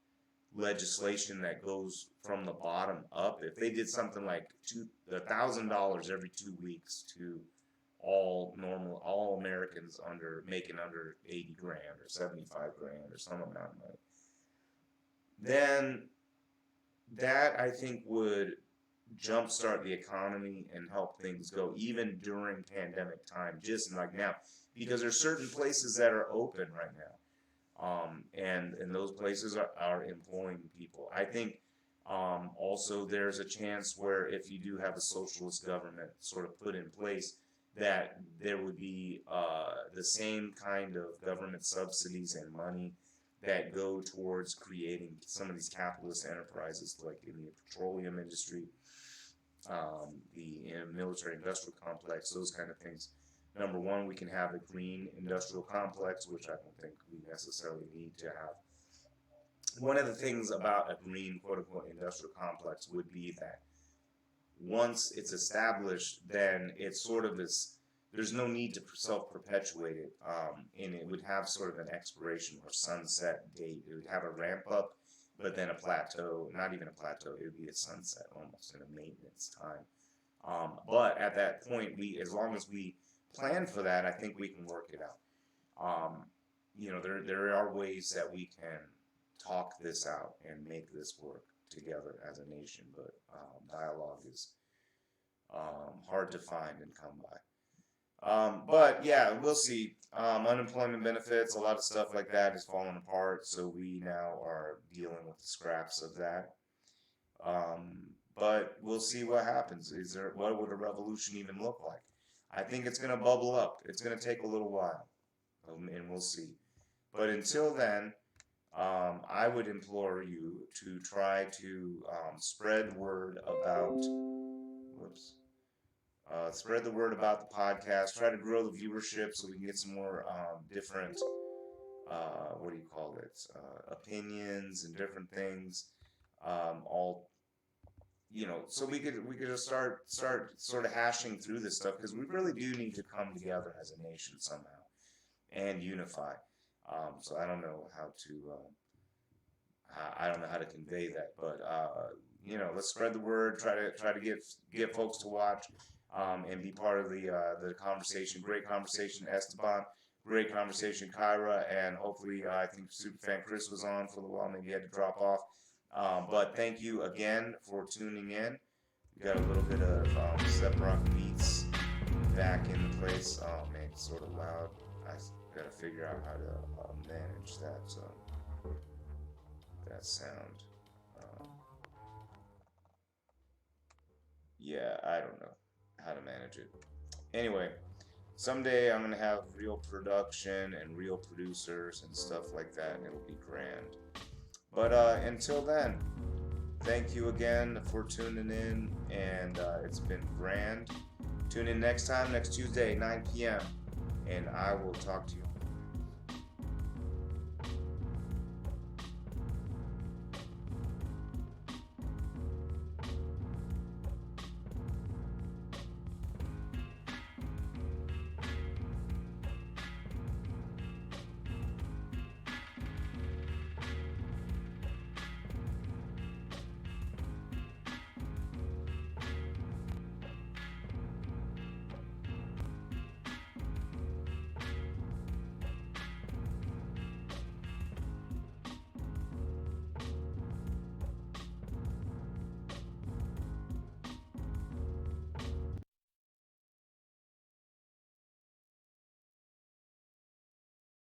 S1: legislation that goes from the bottom up. If they did something like $1,000 every 2 weeks to all Americans making under 80 grand or 75 grand or some amount of money, then that, I think, would jumpstart the economy and help things go even during pandemic time, just like now, because there's certain places that are open right now. And those places are employing people. I think also there's a chance where if you do have a socialist government sort of put in place, that there would be the same kind of government subsidies and money that go towards creating some of these capitalist enterprises, like in the petroleum industry, the military-industrial complex, those kind of things. Number one, we can have a green industrial complex, which I don't think we necessarily need to have. One of the things about a green, quote-unquote, industrial complex would be that once it's established, then it's sort of this, there's no need to self-perpetuate it, and it would have sort of an expiration or sunset date. It would have a ramp-up, but then a plateau, not even a plateau, it would be a sunset almost in a maintenance time. But at that point, as long as we plan for that, I think we can work it out. There are ways that we can talk this out and make this work together as a nation, but dialogue is hard to find and come by. But yeah, we'll see. Unemployment benefits, a lot of stuff like that is falling apart, so we now are dealing with the scraps of that. But we'll see what happens. What would a revolution even look like? I think it's going to bubble up. It's going to take a little while, and we'll see. But until then, I would implore you to try to spread word about, spread the word about the podcast. Try to grow the viewership so we can get some more different, opinions and different things, all so we could just start sort of hashing through this stuff, because we really do need to come together as a nation somehow and unify. So I don't know how to convey that, but let's spread the word. Try to get folks to watch, and be part of the conversation. Great conversation, Esteban. Great conversation, Kyra, and hopefully I think Superfan Chris was on for a little while. Maybe he had to drop off. But thank you again for tuning in. We got a little bit of Step Rock beats back in the place. Oh man, it's sort of loud. I gotta figure out how to manage that sound. Yeah, I don't know how to manage it. Anyway, someday I'm gonna have real production and real producers and stuff like that, and it'll be grand. But until then, thank you again for tuning in, and it's been grand. Tune in next time, next Tuesday, 9 p.m., and I will talk to you